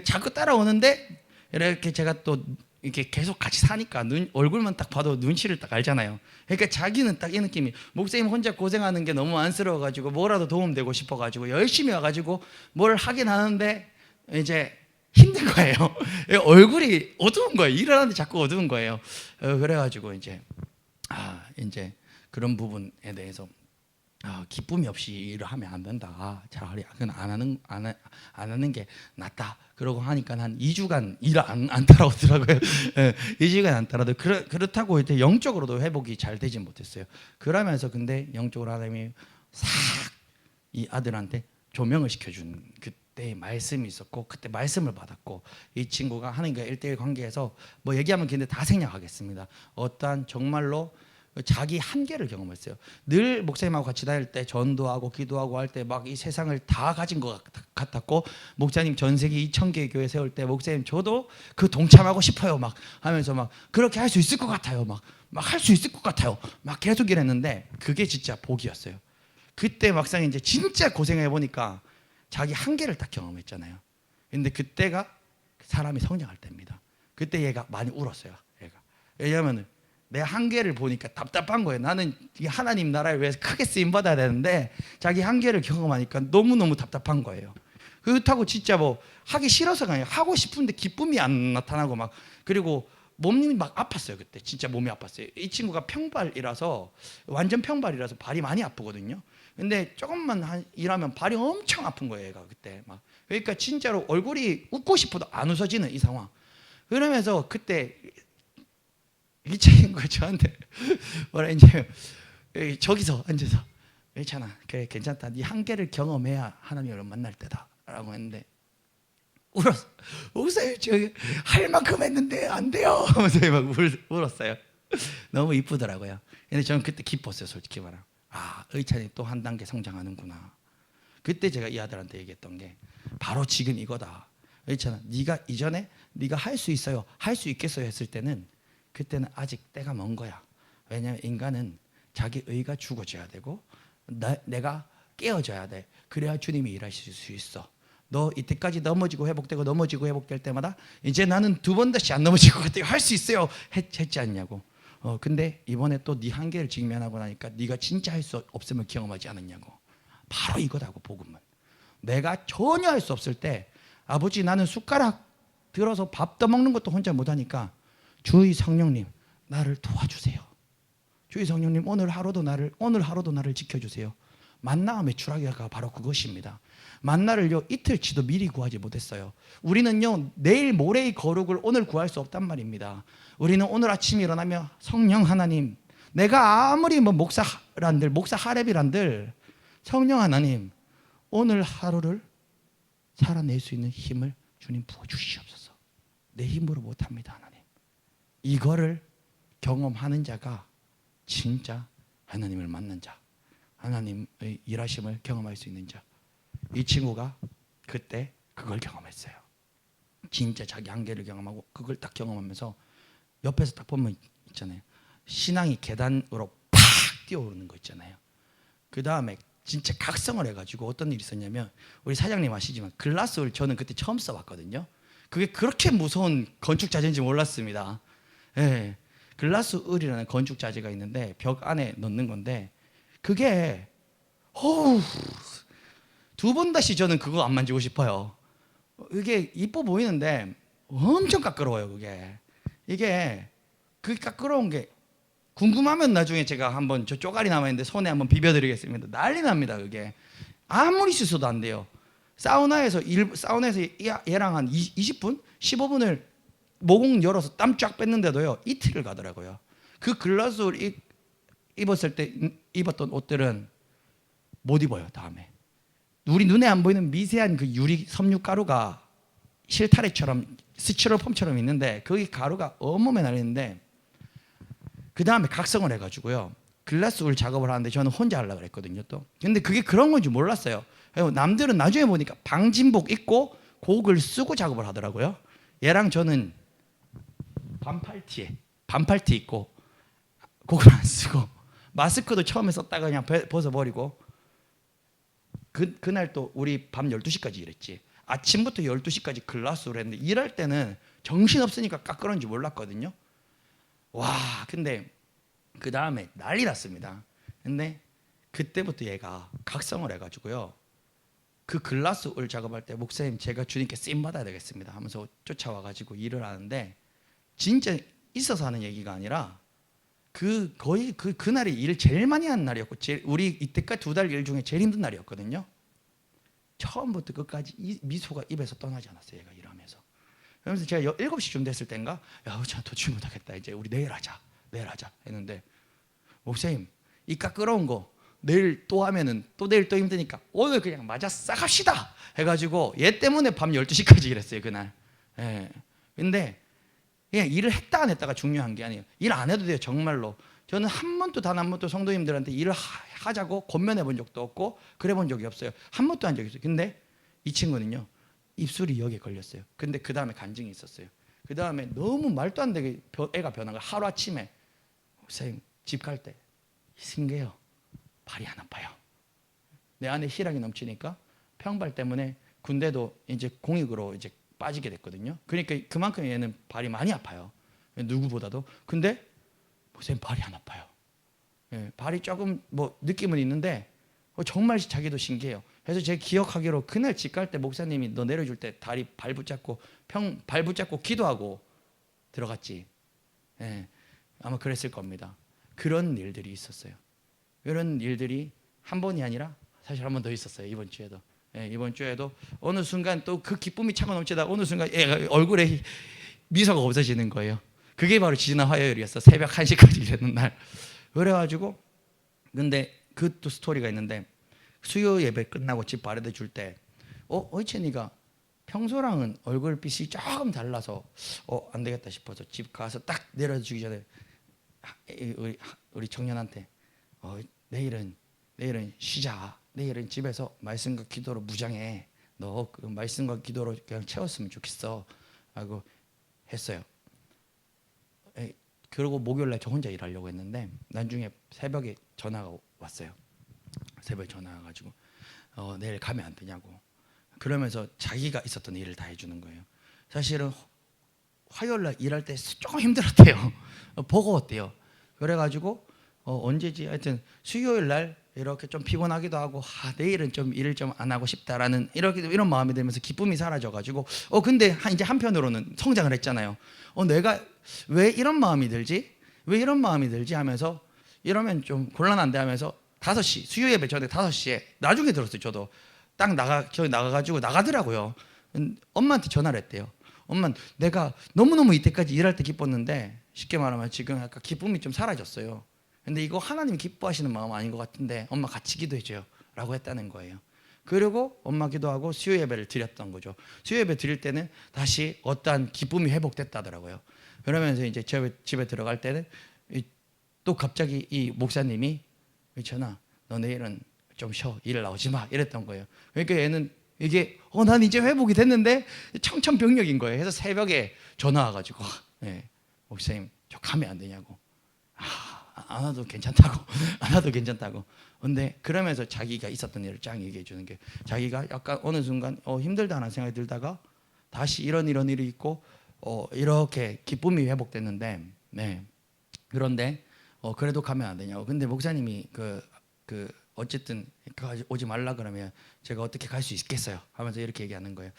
Speaker 1: 자꾸 따라오는데 이렇게 제가 또 이렇게 계속 같이 사니까 얼굴만 딱 봐도 눈치를 딱 알잖아요. 그러니까 자기는 딱 이 느낌이 목사님 혼자 고생하는 게 너무 안쓰러워가지고 뭐라도 도움되고 싶어가지고 열심히 와가지고 뭘 하긴 하는데 이제 힘든 거예요. 얼굴이 어두운 거예요. 일을 하는데 자꾸 어두운 거예요. 그래가지고 이제 그런 부분에 대해서 기쁨이 없이 일을 하면 안 된다. 차라리 그건 안 하는 게 낫다. 그러고 하니까 한 2주간 일 안 따라오더라고요. 2주간 안 따라도 그렇다고 이제 영적으로도 회복이 잘 되지 못했어요. 그러면서 근데 영적으로 하나님이 싹 이 아들한테 조명을 시켜준 그때 말씀이 있었고 그때 말씀을 받았고 이 친구가 하나님과 1대1 관계에서 뭐 얘기하면 근데 다 생략하겠습니다. 어떠한 정말로 자기 한계를 경험했어요. 늘 목사님하고 같이 다닐 때 전도하고 기도하고 할 때 막 이 세상을 다 가진 것 같았고 목사님 전 세계 2,000개의 교회 세울 때 목사님 저도 그 동참하고 싶어요 막 하면서 막 그렇게 할 수 있을 것 같아요 막 할 수 있을 것 같아요 막 계속 이랬는데 그게 진짜 복이었어요. 그때 막상 이제 진짜 고생해 보니까 자기 한계를 딱 경험했잖아요. 근데 그때가 사람이 성장할 때입니다. 그때 얘가 많이 울었어요. 왜냐하면 내 한계를 보니까 답답한 거예요. 나는 하나님 나라에 위해서 크게 쓰임 받아야 되는데 자기 한계를 경험하니까 너무너무 답답한 거예요. 그렇다고 진짜 뭐 하기 싫어서가 아니라 하고 싶은데 기쁨이 안 나타나고 막 그리고 몸이 막 아팠어요. 그때 진짜 몸이 아팠어요. 이 친구가 평발이라서 완전 평발이라서 발이 많이 아프거든요. 근데 조금만 일하면 발이 엄청 아픈 거예요. 얘가 그때 막 그러니까 진짜로 얼굴이 웃고 싶어도 안 웃어지는 이 상황. 그러면서 그때 이 친구가 저한테 뭐라 이제 저기서 앉아서 괜찮아, 그래 괜찮다. 네 한계를 경험해야 하나님을 만날 때다라고 했는데 울었어. 목사님 저기 할 만큼 했는데 안 돼요. 하면서 막 울었어요. 너무 이쁘더라고요. 근데 저는 그때 기뻤어요. 솔직히 말하면 의찬이 또 한 단계 성장하는구나. 그때 제가 이 아들한테 얘기했던 게 바로 지금 이거다. 의찬아 네가 이전에 네가 할 수 있어요 할 수 있겠어요 했을 때는 그때는 아직 때가 먼 거야. 왜냐하면 인간은 자기 의가 죽어져야 되고 내가 깨어져야 돼. 그래야 주님이 일하실 수 있어. 너 이때까지 넘어지고 회복되고 넘어지고 회복될 때마다 이제 나는 두 번 다시 안 넘어질 것 같아요. 할 수 있어요. 했지 않냐고. 근데 이번에 또 네 한계를 직면하고 나니까 네가 진짜 할 수 없음을 경험하지 않았냐고. 바로 이거다고 복음은. 내가 전혀 할 수 없을 때 아버지 나는 숟가락 들어서 밥 떠먹는 것도 혼자 못하니까 주의 성령님 나를 도와주세요. 주의 성령님 오늘 하루도 나를 지켜주세요. 만나의 추락이가 바로 그것입니다. 만나를요 이틀치도 미리 구하지 못했어요. 우리는요 내일 모레의 거룩을 오늘 구할 수 없단 말입니다. 우리는 오늘 아침에 일어나며 성령 하나님 내가 아무리 뭐 목사란들 목사 하랩이란들 성령 하나님 오늘 하루를 살아낼 수 있는 힘을 주님 부어주시옵소서. 내 힘으로 못합니다 하나님. 이거를 경험하는 자가 진짜 하나님을 만난 자, 하나님의 일하심을 경험할 수 있는 자. 이 친구가 그때 그걸 경험했어요. 진짜 자기 한계를 경험하고 그걸 딱 경험하면서 옆에서 딱 보면 있잖아요. 신앙이 계단으로 팍 뛰어오르는 거 있잖아요. 그 다음에 진짜 각성을 해가지고 어떤 일이 있었냐면 우리 사장님 아시지만 글라스를 저는 그때 처음 써봤거든요. 그게 그렇게 무서운 건축 자재인지 몰랐습니다. 예, 글라스 을이라는 건축 자재가 있는데 벽 안에 넣는 건데 그게 두 번 다시 저는 그거 안 만지고 싶어요. 이게 이뻐 보이는데 엄청 까끄러워요. 이게 그 까끄러운 게 궁금하면 나중에 제가 한번 저 쪼가리 남아있는데 손에 한번 비벼드리겠습니다. 난리 납니다. 그게 아무리 씻어도 안 돼요. 사우나에서 얘랑 한 20분? 15분을 모공 열어서 땀 쫙 뺐는데도요 이틀을 가더라고요. 그 글라스를 입었을 때 입었던 옷들은 못 입어요. 다음에 우리 눈에 안 보이는 미세한 그 유리 섬유 가루가 실타래처럼 스티로폼처럼 있는데 거기 가루가 온몸에 날리는데 그 다음에 각성을 해가지고요. 글라스울 작업을 하는데 저는 혼자 하려고 그랬거든요 또. 근데 그게 그런 건지 몰랐어요. 남들은 나중에 보니까 방진복 입고 곡을 쓰고 작업을 하더라고요. 얘랑 저는 반팔티 입고 곡을 안 쓰고 마스크도 처음에 썼다가 그냥 벗어버리고 그날 또 우리 밤 12시까지 일했지. 아침부터 12시까지 글라스를 했는데 일할 때는 정신없으니까 깎으런지 몰랐거든요. 와 근데 그 다음에 난리 났습니다. 근데 그때부터 얘가 각성을 해가지고요. 그 글라스 울 작업할 때 목사님 제가 주님께 쓰임 받아야 되겠습니다 하면서 쫓아와가지고 일을 하는데 진짜 있어서 하는 얘기가 아니라 거의 그날이 일을 제일 많이 한 날이었고 우리 이때까지 2달 일 중에 제일 힘든 날이었거든요. 처음부터 끝까지 미소가 입에서 떠나지 않았어요. 얘가 일하면서. 그러면서 제가 7시쯤 됐을 때인가 야 저 도저히 못하겠다 이제 우리 내일 하자 했는데 목사님 이 깎으러온 거 내일 또 하면은 또 내일 또 힘드니까 오늘 그냥 맞아 싹 합시다 해가지고 얘 때문에 밤 12시까지 일했어요 그날. 예. 근데 그냥 일을 했다 안 했다가 중요한 게 아니에요. 일 안 해도 돼요 정말로. 저는 단 한 번도 성도님들한테 일을 하자고 권면해 본 적도 없고 그래 본 적이 없어요. 한 번도 한 적이 없어요. 근데 이 친구는요 입술이 여기에 걸렸어요. 근데 그 다음에 간증이 있었어요. 그 다음에 너무 말도 안 되게 애가 변한 거예요. 하루아침에 목사님 집 갈 때 신기해요. 발이 안 아파요. 내 안에 희락이 넘치니까 평발 때문에 군대도 이제 공익으로 이제 빠지게 됐거든요. 그러니까 그만큼 얘는 발이 많이 아파요. 누구보다도. 근데 목사님 발이 안 아파요. 예, 발이 조금 뭐 느낌은 있는데 정말 자기도 신기해요. 그래서 제가 기억하기로 그날 집 갈 때 목사님이 너 내려줄 때 다리 발 붙잡고 기도하고 들어갔지. 예, 아마 그랬을 겁니다. 그런 일들이 있었어요. 이런 일들이 한 번이 아니라 사실 한 번 더 있었어요. 이번 주에도. 예, 이번 주에도 어느 순간 또 그 기쁨이 차고 넘치다 어느 순간 얘가 얼굴에 미소가 없어지는 거예요. 그게 바로 지난 화요일이었어. 새벽 1시까지 일했는 날. 그래가지고 근데 그 또 스토리가 있는데 수요 예배 끝나고 집 바래다 줄 때 어이첸이가 평소랑은 얼굴빛이 조금 달라서 안 되겠다 싶어서 집 가서 딱 내려주기 전에 우리 청년한테 내일은 쉬자. 내일은 집에서 말씀과 기도로 무장해. 너 그 말씀과 기도로 그냥 채웠으면 좋겠어 하고 했어요. 그리고 목요일날 저 혼자 일하려고 했는데 나중에 새벽에 전화가 왔어요. 새벽에 전화가 가지고 내일 가면 안 되냐고. 그러면서 자기가 있었던 일을 다 해주는 거예요. 사실은 화요일날 일할 때 조금 힘들었대요. 버거웠대요. 그래가지고 언제지 하여튼 수요일날 이렇게 좀 피곤하기도 하고 내일은 좀 일을 좀 안 하고 싶다라는 이런 마음이 들면서 기쁨이 사라져가지고 근데 이제 한편으로는 성장을 했잖아요. 내가 왜 이런 마음이 들지? 왜 이런 마음이 들지? 하면서 이러면 좀 곤란한데 하면서 5시 수요 예배 전에 5시에 나중에 들었어요. 저도 딱 나가가지고 나가더라고요. 엄마한테 전화를 했대요. 엄마 내가 너무너무 이때까지 일할 때 기뻤는데 쉽게 말하면 지금 약간 기쁨이 좀 사라졌어요. 근데 이거 하나님 기뻐하시는 마음 아닌 것 같은데 엄마 같이 기도해줘요 라고 했다는 거예요. 그리고 엄마 기도하고 수요 예배를 드렸던 거죠. 수요 예배 드릴 때는 다시 어떠한 기쁨이 회복됐다더라고요. 그러면서 이제 집에 들어갈 때는 또 갑자기 이 목사님이 전아 너 내일은 좀 쉬어 일 나오지 마 이랬던 거예요. 그러니까 얘는 이게 난 이제 회복이 됐는데 청천벽력인 거예요. 그래서 새벽에 전화 와가지고 목사님 저 가면 안 되냐고. 안 와도 괜찮다고. 근데 그러면서 자기가 있었던 일을 쫙 얘기해 주는 게 자기가 약간 어느 순간 힘들다는 생각이 들다가 다시 이런 일이 있고 이렇게 기쁨이 회복됐는데 그런데 그래도 가면 안 되냐고. 근데 목사님이 그 어쨌든 오지 말라 그러면 제가 어떻게 갈 수 있겠어요 하면서 이렇게 얘기하는 거예요.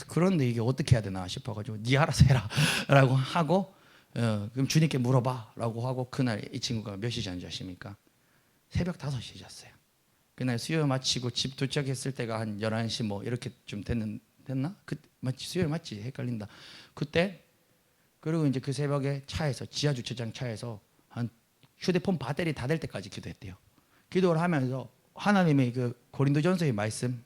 Speaker 1: 그런데 이게 어떻게 해야 되나 싶어가지고 네 알아서 해라 라고 하고 그럼 주님께 물어봐 라고 하고 그날 이 친구가 몇 시 전인지 아십니까? 새벽 5시에 잤어요. 그날 수요 마치고 집 도착했을 때가 한 11시 뭐 이렇게 좀 됐나? 맞지? 수요 맞지? 헷갈린다. 그때 그리고 이제 그 새벽에 차에서 지하 주차장 차에서 한 휴대폰 배터리 다 될 때까지 기도했대요. 기도를 하면서 하나님의 그 고린도전서의 말씀이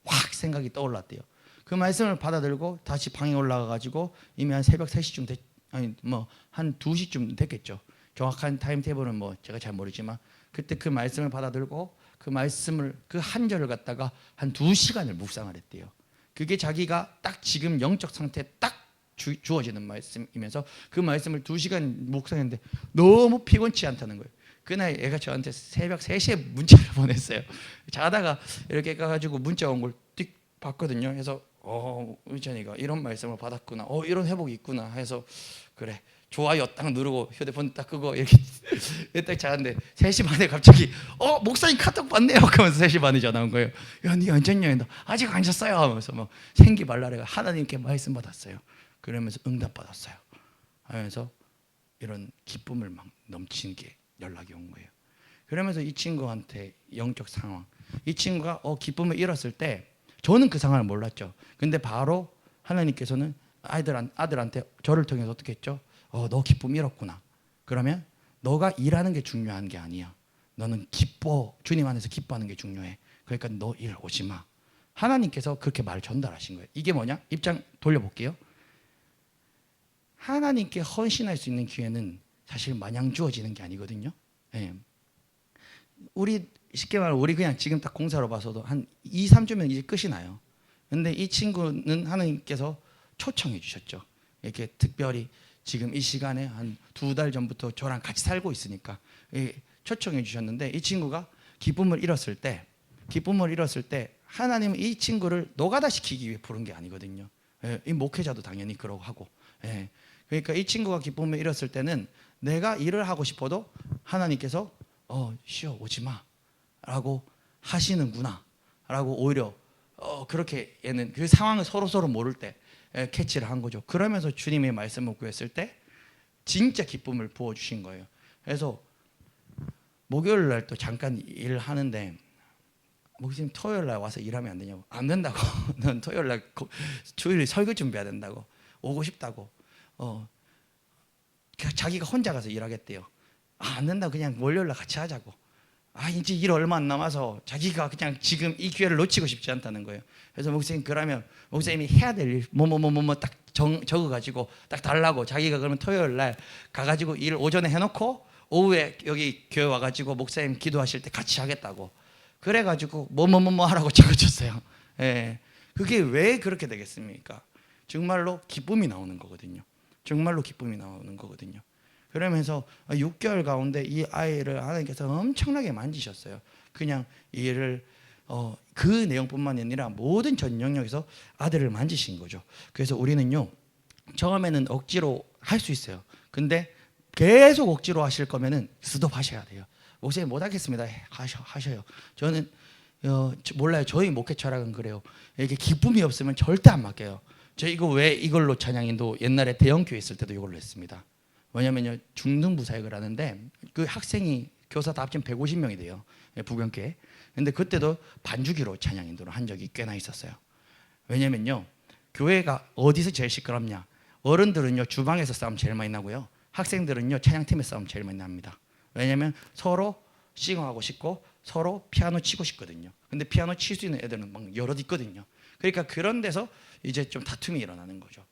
Speaker 1: 확 생각이 떠올랐대요. 그 말씀을 받아들고 다시 방에 올라가 가지고 이미 한 새벽 3시쯤 아니 뭐 한 2시쯤 됐겠죠. 정확한 타임테이블은 뭐 제가 잘 모르지만 그때 그 말씀을 받아들고 그 말씀을 그 한 절을 갖다가 한 2시간을 묵상을 했대요. 그게 자기가 딱 지금 영적 상태에 딱 주어지는 말씀이면서 그 말씀을 2시간 묵상했는데 너무 피곤치 않다는 거예요. 그날 애가 저한테 새벽 3시에 문자를 보냈어요. 자다가 이렇게 가가지고 문자 온 걸 띡 봤거든요. 그래서 의찬이가 이런 말씀을 받았구나, 이런 회복이 있구나 해서 그래 좋아요 딱 누르고 휴대폰 딱 끄고 이렇게 딱 자는데 3시 반에 갑자기 목사님 카톡 받네요 하면서 3시 반에 전화 온 거예요. 야, 니 언제냐? 아직 안 잤어요 하면서 뭐 생기 말라래가 하나님께 말씀 받았어요. 그러면서 응답 받았어요 하면서 이런 기쁨을 막 넘치는 게 연락이 온 거예요. 그러면서 이 친구한테 영적 상황, 이 친구가 기쁨을 잃었을 때 저는 그 상황을 몰랐죠. 근데 바로 하나님께서는 아들한테 저를 통해서 어떻게 했죠? 너 기쁨 잃었구나. 그러면 너가 일하는 게 중요한 게 아니야. 너는 주님 안에서 기뻐하는 게 중요해. 그러니까 너 일 오지 마. 하나님께서 그렇게 말을 전달하신 거예요. 이게 뭐냐? 입장 돌려볼게요. 하나님께 헌신할 수 있는 기회는 사실 마냥 주어지는 게 아니거든요. 예. 우리 쉽게 말하면 우리 그냥 지금 딱 공사로 봐서도 한 2, 3주면 이제 끝이 나요. 근데 이 친구는 하나님께서 초청해 주셨죠. 이렇게 특별히 지금 이 시간에 한 2달 전부터 저랑 같이 살고 있으니까 초청해 주셨는데 이 친구가 기쁨을 잃었을 때 하나님은 이 친구를 노가다 시키기 위해 부른 게 아니거든요. 이 목회자도 당연히 그러고 하고. 그러니까 이 친구가 기쁨을 잃었을 때는 내가 일을 하고 싶어도 하나님께서 쉬어 오지 마 라고 하시는구나 라고 오히려 그렇게 얘는 그 상황을 서로 모를 때 캐치를 한 거죠. 그러면서 주님의 말씀을 구했을 때 진짜 기쁨을 부어주신 거예요. 그래서 목요일 날 또 잠깐 일을 하는데 목사님 토요일 날 와서 일하면 안 되냐고. 안 된다고. 넌 토요일 날 주일 설교 준비해야 된다고. 오고 싶다고. 자기가 혼자 가서 일하겠대요. 안 된다고. 그냥 월요일 날 같이 하자고. 이제 일 얼마 안 남아서 자기가 그냥 지금 이 기회를 놓치고 싶지 않다는 거예요. 그래서 목사님 그러면 목사님이 해야 될 일 뭐뭐 딱 적어가지고 딱 달라고. 자기가 그러면 토요일 날 가가지고 일 오전에 해놓고 오후에 여기 교회 와가지고 목사님 기도하실 때 같이 하겠다고. 그래가지고 뭐뭐 하라고 적어줬어요. 예, 그게 왜 그렇게 되겠습니까? 정말로 기쁨이 나오는 거거든요. 정말로 기쁨이 나오는 거거든요. 그러면서 6개월 가운데 이 아이를 하나님께서 엄청나게 만지셨어요. 그냥 이를 그 내용뿐만 아니라 모든 전 영역에서 아들을 만지신 거죠. 그래서 우리는요 처음에는 억지로 할 수 있어요. 근데 계속 억지로 하실 거면은 스톱하셔야 돼요. 목사님 못하겠습니다. 하셔요. 저는 몰라요. 저희 목회 철학은 그래요. 이게 기쁨이 없으면 절대 안 맡겨요. 저 이거 왜 이걸로 찬양인도 옛날에 대형교회 있을 때도 이걸로 했습니다. 왜냐면요 중등부 사역을 하는데 그 학생이 교사 다 합치면 150명이 돼요. 부경교회. 근데 그때도 반주기로 찬양인도를 한 적이 꽤나 있었어요. 왜냐면요 교회가 어디서 제일 시끄럽냐? 어른들은요 주방에서 싸움 제일 많이 나고요. 학생들은요 찬양팀에서 싸움 제일 많이 납니다. 왜냐면 서로 싱어하고 싶고 서로 피아노 치고 싶거든요. 근데 피아노 칠 수 있는 애들은 막 여럿 있거든요. 그러니까 그런 데서 이제 좀 다툼이 일어나는 거죠.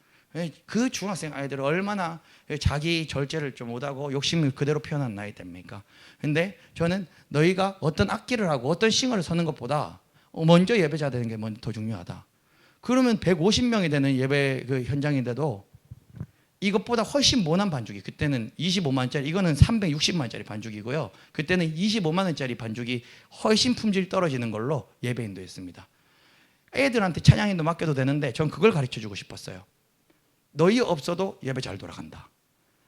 Speaker 1: 그 중학생 아이들은 얼마나 자기 절제를 좀 못하고 욕심을 그대로 표현한 나이 때입니까? 근데 저는 너희가 어떤 악기를 하고 어떤 싱어를 서는 것보다 먼저 예배자 되는 게 더 중요하다. 그러면 150명이 되는 예배 그 현장인데도 이것보다 훨씬 모난 반죽이, 그때는 25만원짜리, 이거는 360만원짜리 반죽이고요. 그때는 25만원짜리 반죽이 훨씬 품질 떨어지는 걸로 예배 인도했습니다. 애들한테 찬양인도 맡겨도 되는데 전 그걸 가르쳐주고 싶었어요. 너희 없어도 예배 잘 돌아간다.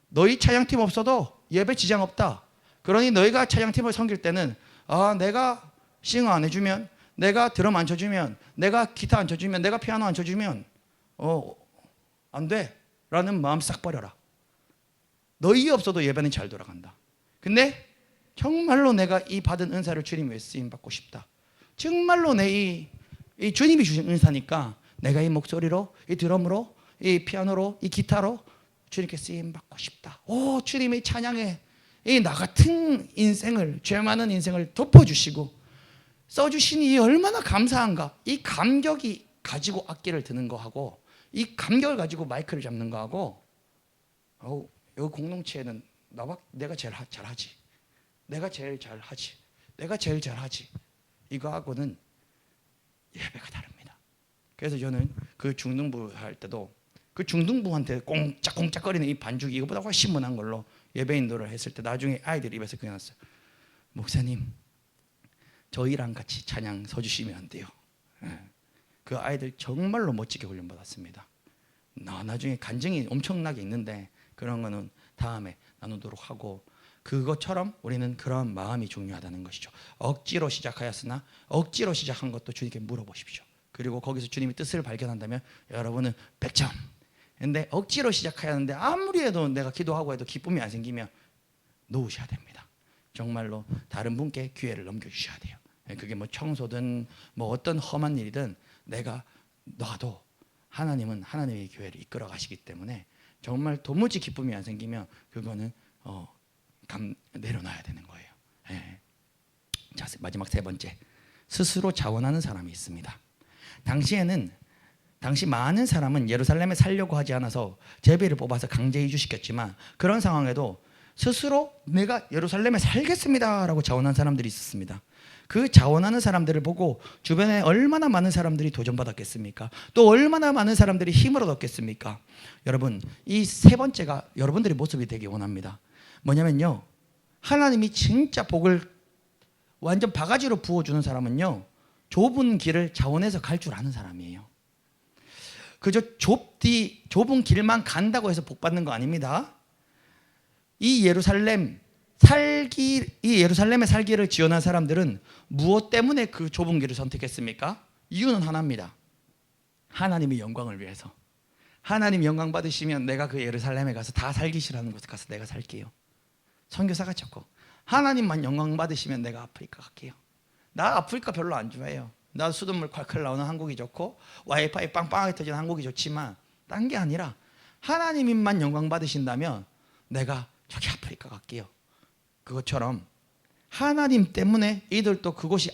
Speaker 1: 너희 찬양팀 없어도 예배 지장 없다. 그러니 너희가 찬양팀을 섬길 때는 내가 싱어 안 해주면, 내가 드럼 안 쳐주면, 내가 기타 안 쳐주면, 내가 피아노 안 쳐주면 안 돼 라는 마음 싹 버려라. 너희 없어도 예배는 잘 돌아간다. 근데 정말로 내가 이 받은 은사를 주님 위해 쓰임받고 싶다. 정말로 이 주님이 주신 은사니까 내가 이 목소리로, 이 드럼으로, 이 피아노로, 이 기타로 주님께 쓰임받고 싶다. 주님의 찬양에 이 나 같은 인생을, 죄 많은 인생을 덮어주시고 써주시니 얼마나 감사한가. 이 감격이 가지고 악기를 드는 거하고 이 감격을 가지고 마이크를 잡는 거하고 여기 공동체에는 내가 제일 잘하지. 내가 제일 잘하지. 내가 제일 잘하지. 이거하고는 예배가 다릅니다. 그래서 저는 그 중등부 할 때도 그 중등부한테 꽁짝꽁짝거리는 이 반죽이 이거보다 훨씬 문한 걸로 예배 인도를 했을 때 나중에 아이들 입에서 그냥 났어요. 목사님, 저희랑 같이 찬양 서주시면 안 돼요. 그 아이들 정말로 멋지게 훈련받았습니다. 나중에 간증이 엄청나게 있는데 그런 거는 다음에 나누도록 하고, 그것처럼 우리는 그런 마음이 중요하다는 것이죠. 억지로 시작하였으나 억지로 시작한 것도 주님께 물어보십시오. 그리고 거기서 주님이 뜻을 발견한다면 여러분은 100점. 근데 억지로 시작하였는데 아무리 해도 내가 기도하고 해도 기쁨이 안 생기면 놓으셔야 됩니다. 정말로 다른 분께 기회를 넘겨주셔야 돼요. 그게 뭐 청소든 뭐 어떤 험한 일이든 내가 놔도 하나님은 하나님의 교회를 이끌어 가시기 때문에 정말 도무지 기쁨이 안 생기면 그거는 내려놔야 되는 거예요. 자, 마지막 세 번째, 스스로 자원하는 사람이 있습니다. 당시 많은 사람은 예루살렘에 살려고 하지 않아서 제비를 뽑아서 강제 이주시켰지만 그런 상황에도 스스로 내가 예루살렘에 살겠습니다 라고 자원한 사람들이 있었습니다. 그 자원하는 사람들을 보고 주변에 얼마나 많은 사람들이 도전받았겠습니까? 또 얼마나 많은 사람들이 힘을 얻었겠습니까? 여러분, 이 세 번째가 여러분들의 모습이 되기 원합니다. 뭐냐면요, 하나님이 진짜 복을 완전 바가지로 부어주는 사람은요, 좁은 길을 자원해서 갈 줄 아는 사람이에요. 그저 좁은 길만 간다고 해서 복 받는 거 아닙니다. 이 예루살렘에 살기를 지원한 사람들은 무엇 때문에 그 좁은 길을 선택했습니까? 이유는 하나입니다. 하나님의 영광을 위해서. 하나님 영광 받으시면 내가 그 예루살렘에 가서 다 살기 싫어하는 곳에 가서 내가 살게요. 선교사가 쳤고, 하나님만 영광 받으시면 내가 아프리카 갈게요. 나 아프리카 별로 안 좋아해요. 나 수돗물 콸콸 나오는 한국이 좋고 와이파이 빵빵하게 터지는 한국이 좋지만 딴 게 아니라 하나님만 영광 받으신다면 내가 저기 아프리카 갈게요. 그것처럼 하나님 때문에 이들도 그곳이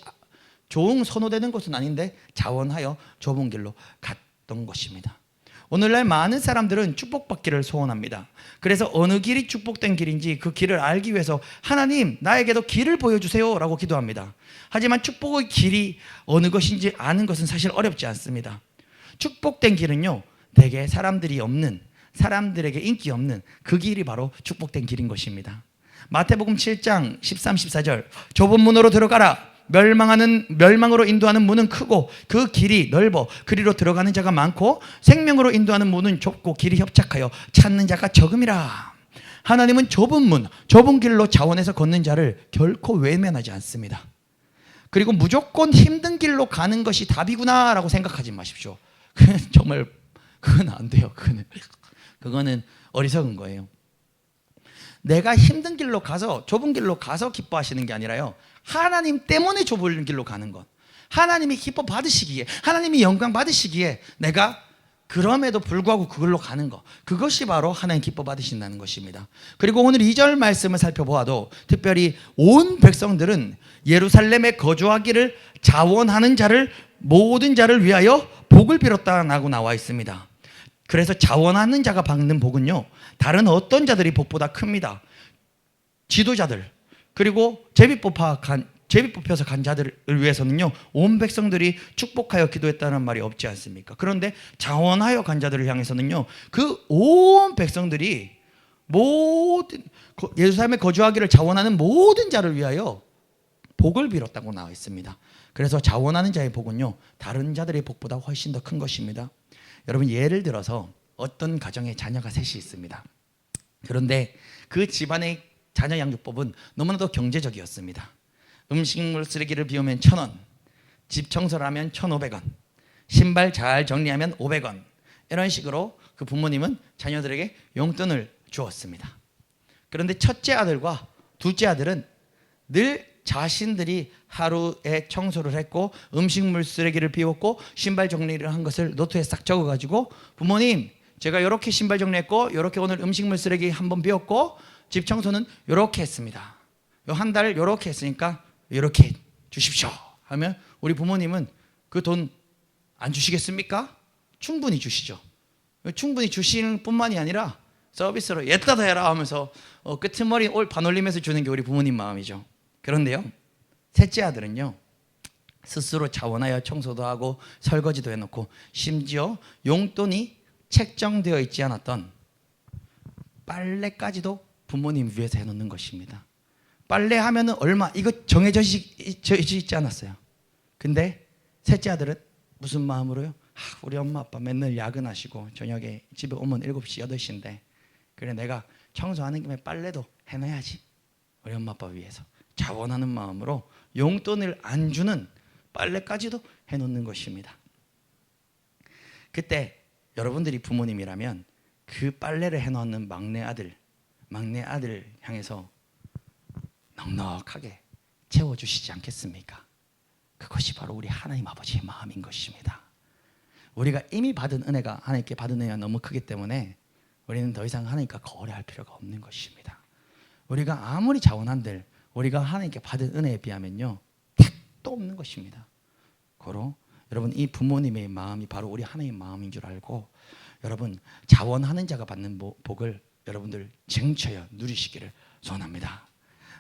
Speaker 1: 좋은 선호되는 곳은 아닌데 자원하여 좁은 길로 갔던 것입니다. 오늘날 많은 사람들은 축복받기를 소원합니다. 그래서 어느 길이 축복된 길인지 그 길을 알기 위해서 하나님 나에게도 길을 보여주세요 라고 기도합니다. 하지만 축복의 길이 어느 것인지 아는 것은 사실 어렵지 않습니다. 축복된 길은요, 대개 사람들이 없는, 사람들에게 인기 없는 그 길이 바로 축복된 길인 것입니다. 마태복음 7장 13, 14절, 좁은 문으로 들어가라. 멸망으로 인도하는 문은 크고 그 길이 넓어 그리로 들어가는 자가 많고 생명으로 인도하는 문은 좁고 길이 협착하여 찾는 자가 적음이라. 하나님은 좁은 문, 좁은 길로 자원해서 걷는 자를 결코 외면하지 않습니다. 그리고 무조건 힘든 길로 가는 것이 답이구나 라고 생각하지 마십시오. 정말 그건 안 돼요. 그거는 어리석은 거예요. 내가 힘든 길로 가서 좁은 길로 가서 기뻐하시는 게 아니라요, 하나님 때문에 좁은 길로 가는 것, 하나님이 기뻐 받으시기에, 하나님이 영광 받으시기에 내가 그럼에도 불구하고 그걸로 가는 것, 그것이 바로 하나님 기뻐 받으신다는 것입니다. 그리고 오늘 2절 말씀을 살펴보아도 특별히 온 백성들은 예루살렘에 거주하기를 자원하는 자를, 모든 자를 위하여 복을 빌었다라고 나와 있습니다. 그래서 자원하는 자가 받는 복은요, 다른 어떤 자들이 복보다 큽니다. 지도자들, 그리고 제비 뽑혀서 간 자들을 위해서는요, 온 백성들이 축복하여 기도했다는 말이 없지 않습니까? 그런데 자원하여 간 자들을 향해서는요, 그 온 백성들이 모든 예루살렘에 거주하기를 자원하는 모든 자를 위하여 복을 빌었다고 나와 있습니다. 그래서 자원하는 자의 복은요, 다른 자들의 복보다 훨씬 더 큰 것입니다. 여러분, 예를 들어서 어떤 가정에 자녀가 셋이 있습니다. 그런데 그 집안의 자녀 양육법은 너무나도 경제적이었습니다. 음식물 쓰레기를 비우면 1,000원, 집 청소를 하면 1,500원, 신발 잘 정리하면 500원, 이런 식으로 그 부모님은 자녀들에게 용돈을 주었습니다. 그런데 첫째 아들과 둘째 아들은 늘 자신들이 하루에 청소를 했고 음식물 쓰레기를 비웠고 신발 정리를 한 것을 노트에 싹 적어가지고, 부모님 제가 이렇게 신발 정리했고 이렇게 오늘 음식물 쓰레기 한번 비웠고 집 청소는 이렇게 했습니다. 한 달 이렇게 했으니까 이렇게 주십시오 하면 우리 부모님은 그 돈 안 주시겠습니까? 충분히 주시죠. 충분히 주시는 뿐만이 아니라 서비스로 얘따 더 해라 하면서 끄트머리 반올림해서 주는 게 우리 부모님 마음이죠. 그런데요, 셋째 아들은요, 스스로 자원하여 청소도 하고 설거지도 해놓고 심지어 용돈이 책정되어 있지 않았던 빨래까지도 부모님 위해서 해놓는 것입니다. 빨래하면은 얼마 이거 정해져 있지 않았어요. 근데 셋째 아들은 무슨 마음으로요? 우리 엄마 아빠 맨날 야근하시고 저녁에 집에 오면 7시 8시인데 그래 내가 청소하는 김에 빨래도 해놔야지, 우리 엄마 아빠 위해서 자원하는 마음으로 용돈을 안 주는 빨래까지도 해놓는 것입니다. 그때 여러분들이 부모님이라면 그 빨래를 해놓는 막내 아들 향해서 넉넉하게 채워주시지 않겠습니까? 그것이 바로 우리 하나님 아버지의 마음인 것입니다. 우리가 이미 받은 은혜가, 하나님께 받은 은혜가 너무 크기 때문에 우리는 더 이상 하나님과 거래할 필요가 없는 것입니다. 우리가 아무리 자원한들 우리가 하나님께 받은 은혜에 비하면요 택도 없는 것입니다. 고로 여러분, 이 부모님의 마음이 바로 우리 하나님의 마음인 줄 알고 여러분, 자원하는 자가 받는 복을 여러분들 쟁취하여 누리시기를 소원합니다.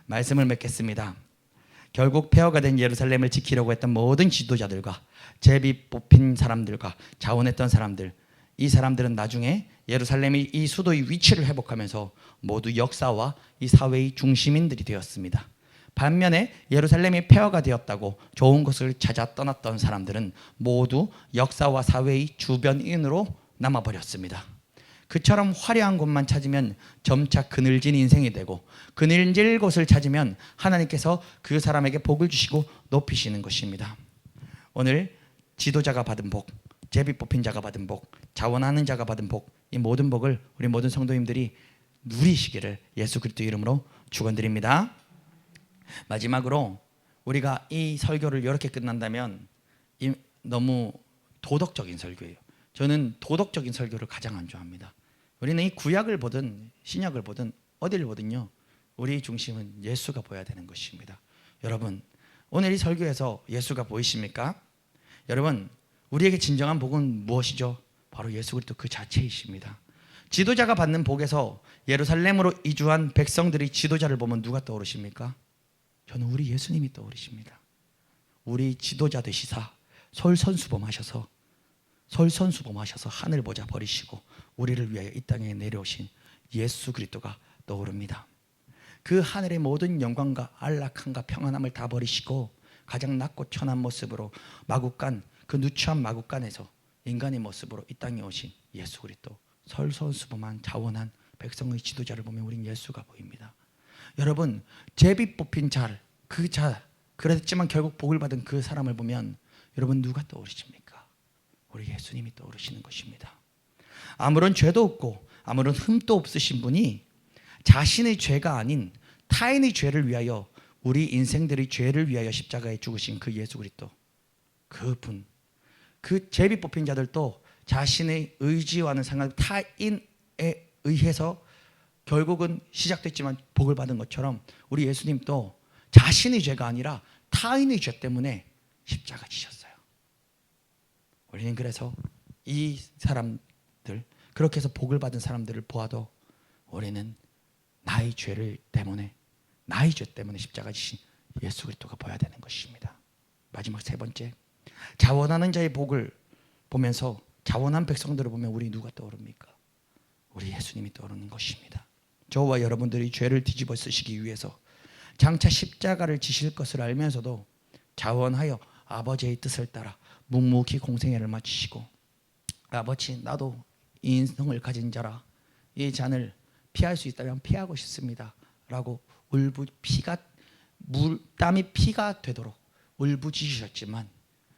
Speaker 1: 말씀을 맺겠습니다. 결국 폐허가 된 예루살렘을 지키려고 했던 모든 지도자들과 제비 뽑힌 사람들과 자원했던 사람들, 이 사람들은 나중에 예루살렘이 이 수도의 위치를 회복하면서 모두 역사와 이 사회의 중심인들이 되었습니다. 반면에 예루살렘이 폐허가 되었다고 좋은 것을 찾아 떠났던 사람들은 모두 역사와 사회의 주변인으로 남아버렸습니다. 그처럼 화려한 곳만 찾으면 점차 그늘진 인생이 되고 그늘질 곳을 찾으면 하나님께서 그 사람에게 복을 주시고 높이시는 것입니다. 오늘 지도자가 받은 복, 제비 뽑힌 자가 받은 복, 자원하는 자가 받은 복, 이 모든 복을 우리 모든 성도님들이 누리시기를 예수 그리스도 이름으로 축원드립니다. 마지막으로 우리가 이 설교를 이렇게 끝난다면 너무 도덕적인 설교예요. 저는 도덕적인 설교를 가장 안 좋아합니다. 우리는 이 구약을 보든 신약을 보든 어디를 보든요, 우리 중심은 예수가 보여야 되는 것입니다. 여러분, 오늘 이 설교에서 예수가 보이십니까? 여러분, 우리에게 진정한 복은 무엇이죠? 바로 예수 그리스도 그 자체이십니다. 지도자가 받는 복에서 예루살렘으로 이주한 백성들이 지도자를 보면 누가 떠오르십니까? 저는 우리 예수님이 떠오르십니다. 우리 지도자 되시사 솔선수범하셔서 하늘 보자 버리시고 우리를 위하여 이 땅에 내려오신 예수 그리스도가 떠오릅니다. 그 하늘의 모든 영광과 안락함과 평안함을 다 버리시고 가장 낮고 천한 모습으로 마구간, 그 누추한 마구간에서 인간의 모습으로 이 땅에 오신 예수 그리스도, 솔선수범한 자원한 백성의 지도자를 보면 우린 예수가 보입니다. 여러분, 제비 뽑힌 그랬지만 결국 복을 받은 그 사람을 보면 여러분 누가 떠오르십니까? 우리 예수님이 떠오르시는 것입니다. 아무런 죄도 없고 아무런 흠도 없으신 분이 자신의 죄가 아닌 타인의 죄를 위하여, 우리 인생들의 죄를 위하여 십자가에 죽으신 그 예수 그리스도, 그분, 그 제비 뽑힌 자들도 자신의 의지와는 상관, 타인에 의해서 결국은 시작됐지만 복을 받은 것처럼 우리 예수님도 자신의 죄가 아니라 타인의 죄 때문에 십자가 지셨어요. 우리는 그래서 이 사람들, 그렇게 해서 복을 받은 사람들을 보아도 우리는 나의 죄 때문에 십자가 지신 예수 그리스도가 보여야 되는 것입니다. 마지막 세 번째, 자원하는 자의 복을 보면서 자원한 백성들을 보면 우리 누가 떠오릅니까? 우리 예수님이 떠오르는 것입니다. 저와 여러분들이 죄를 뒤집어 쓰시기 위해서 장차 십자가를 지실 것을 알면서도 자원하여 아버지의 뜻을 따라 묵묵히 공생애를 마치시고, 아버지, 나도 이 인성을 가진 자라 이 잔을 피할 수 있다면 피하고 싶습니다 라고 땀이 피가 되도록 울부짖으셨지만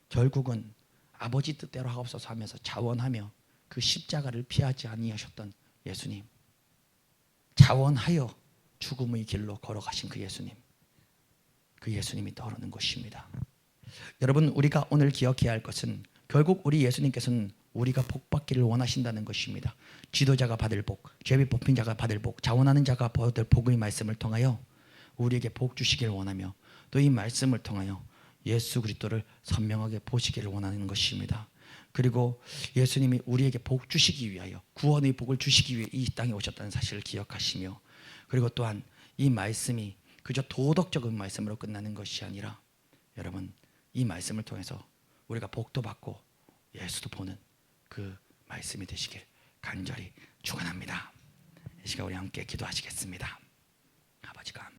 Speaker 1: 결국은 아버지 뜻대로 하옵소서 하면서 자원하며 그 십자가를 피하지 아니하셨던 예수님, 자원하여 죽음의 길로 걸어가신 그 예수님이 떠오르는 것입니다. 여러분, 우리가 오늘 기억해야 할 것은 결국 우리 예수님께서는 우리가 복 받기를 원하신다는 것입니다. 지도자가 받을 복, 제비 뽑힌 자가 받을 복, 자원하는 자가 받을 복의 말씀을 통하여 우리에게 복 주시기를 원하며, 또 이 말씀을 통하여 예수 그리스도를 선명하게 보시기를 원하는 것입니다. 그리고 예수님이 우리에게 복 주시기 위하여, 구원의 복을 주시기 위해 이 땅에 오셨다는 사실을 기억하시며, 그리고 또한 이 말씀이 그저 도덕적인 말씀으로 끝나는 것이 아니라 여러분, 이 말씀을 통해서 우리가 복도 받고 예수도 보는 그 말씀이 되시길 간절히 축원합니다. 이 시간 우리 함께 기도하시겠습니다.